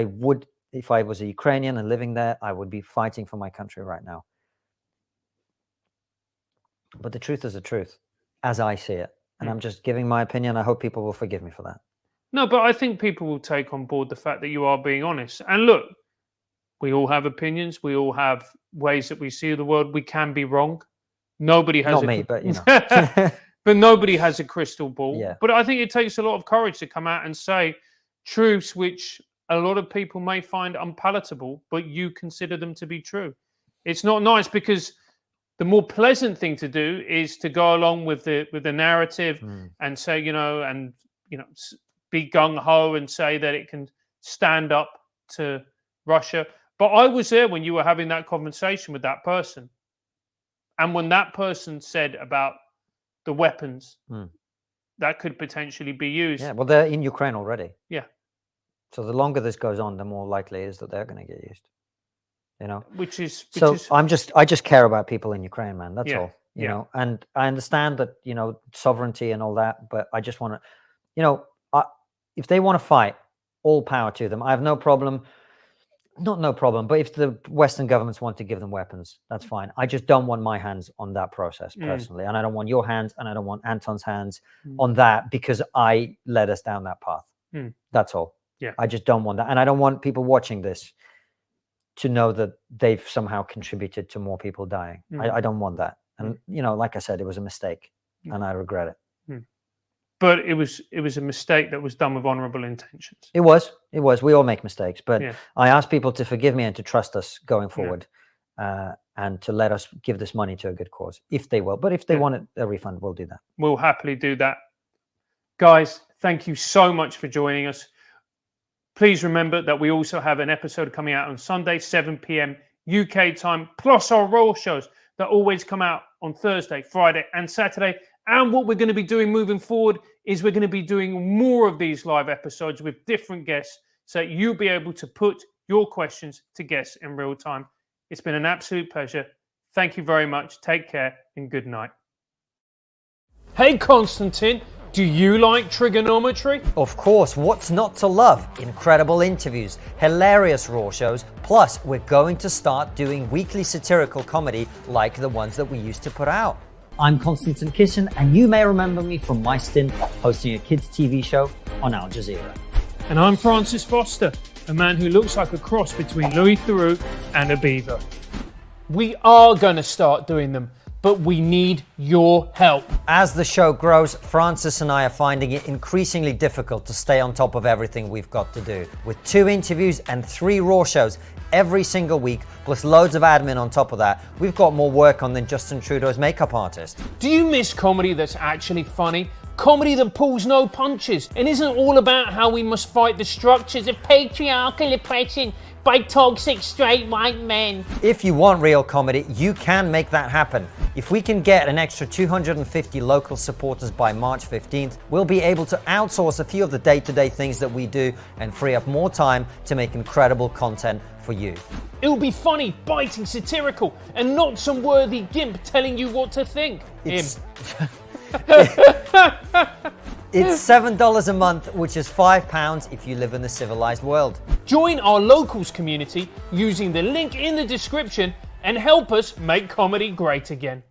would, if I was a Ukrainian and living there, I would be fighting for my country right now. But the truth is the truth, as I see it. And I'm just giving my opinion. I hope people will forgive me for that. No, but I think people will take on board the fact that you are being honest. And look, we all have opinions. We all have ways that we see the world. We can be wrong. Nobody has Not me, but but nobody has a crystal ball. Yeah. But I think it takes a lot of courage to come out and say truths which a lot of people may find unpalatable, but you consider them to be true. It's not nice, because the more pleasant thing to do is to go along with the narrative and say, be gung ho and say that it can stand up to Russia. But I was there when you were having that conversation with that person. And when that person said about the weapons that could potentially be used. Yeah, well, they're in Ukraine already. Yeah. So the longer this goes on, the more likely it is that they're going to get used. So I just care about people in Ukraine, man. That's all. You Yeah. know, and I understand that, sovereignty and all that, but I just want to, if they want to fight, all power to them. I have no problem. Not no problem, but if the Western governments want to give them weapons, that's fine. I just don't want my hands on that process personally, and I don't want your hands, and I don't want Anton's hands on that because I led us down that path. That's all. Yeah, I just don't want that, and I don't want people watching this to know that they've somehow contributed to more people dying. I don't want that, and you know, like I said, it was a mistake, and I regret it. But it was a mistake that was done with honourable intentions. It was. We all make mistakes, but I ask people to forgive me and to trust us going forward, and to let us give this money to a good cause, if they will. But if they want a refund, we'll do that. We'll happily do that. Guys, thank you so much for joining us. Please remember that we also have an episode coming out on Sunday, 7 p.m. UK time, plus our Raw shows that always come out on Thursday, Friday, and Saturday. And what we're going to be doing moving forward is we're going to be doing more of these live episodes with different guests so that you'll be able to put your questions to guests in real time. It's been an absolute pleasure. Thank you very much. Take care and good night. Hey, Konstantin, do you like TRIGGERnometry? Of course, what's not to love? Incredible interviews, hilarious Raw shows, plus we're going to start doing weekly satirical comedy like the ones that we used to put out. I'm Konstantin Kisin, and you may remember me from my stint hosting a kids' TV show on Al Jazeera. And I'm Francis Foster, a man who looks like a cross between Louis Theroux and a beaver. We are going to start doing them, but we need your help. As the show grows, Francis and I are finding it increasingly difficult to stay on top of everything we've got to do. With 2 interviews and 3 Raw shows every single week, plus loads of admin on top of that, we've got more work on than Justin Trudeau's makeup artist. Do you miss comedy that's actually funny? Comedy that pulls no punches and isn't all about how we must fight the structures of patriarchal oppression by toxic straight white men. If you want real comedy, you can make that happen. If we can get an extra 250 local supporters by March 15th, we'll be able to outsource a few of the day-to-day things that we do and free up more time to make incredible content for you. It'll be funny, biting, satirical, and not some worthy gimp telling you what to think. It's $7 a month, which is £5 if you live in the civilized world. Join our locals community using the link in the description and help us make comedy great again.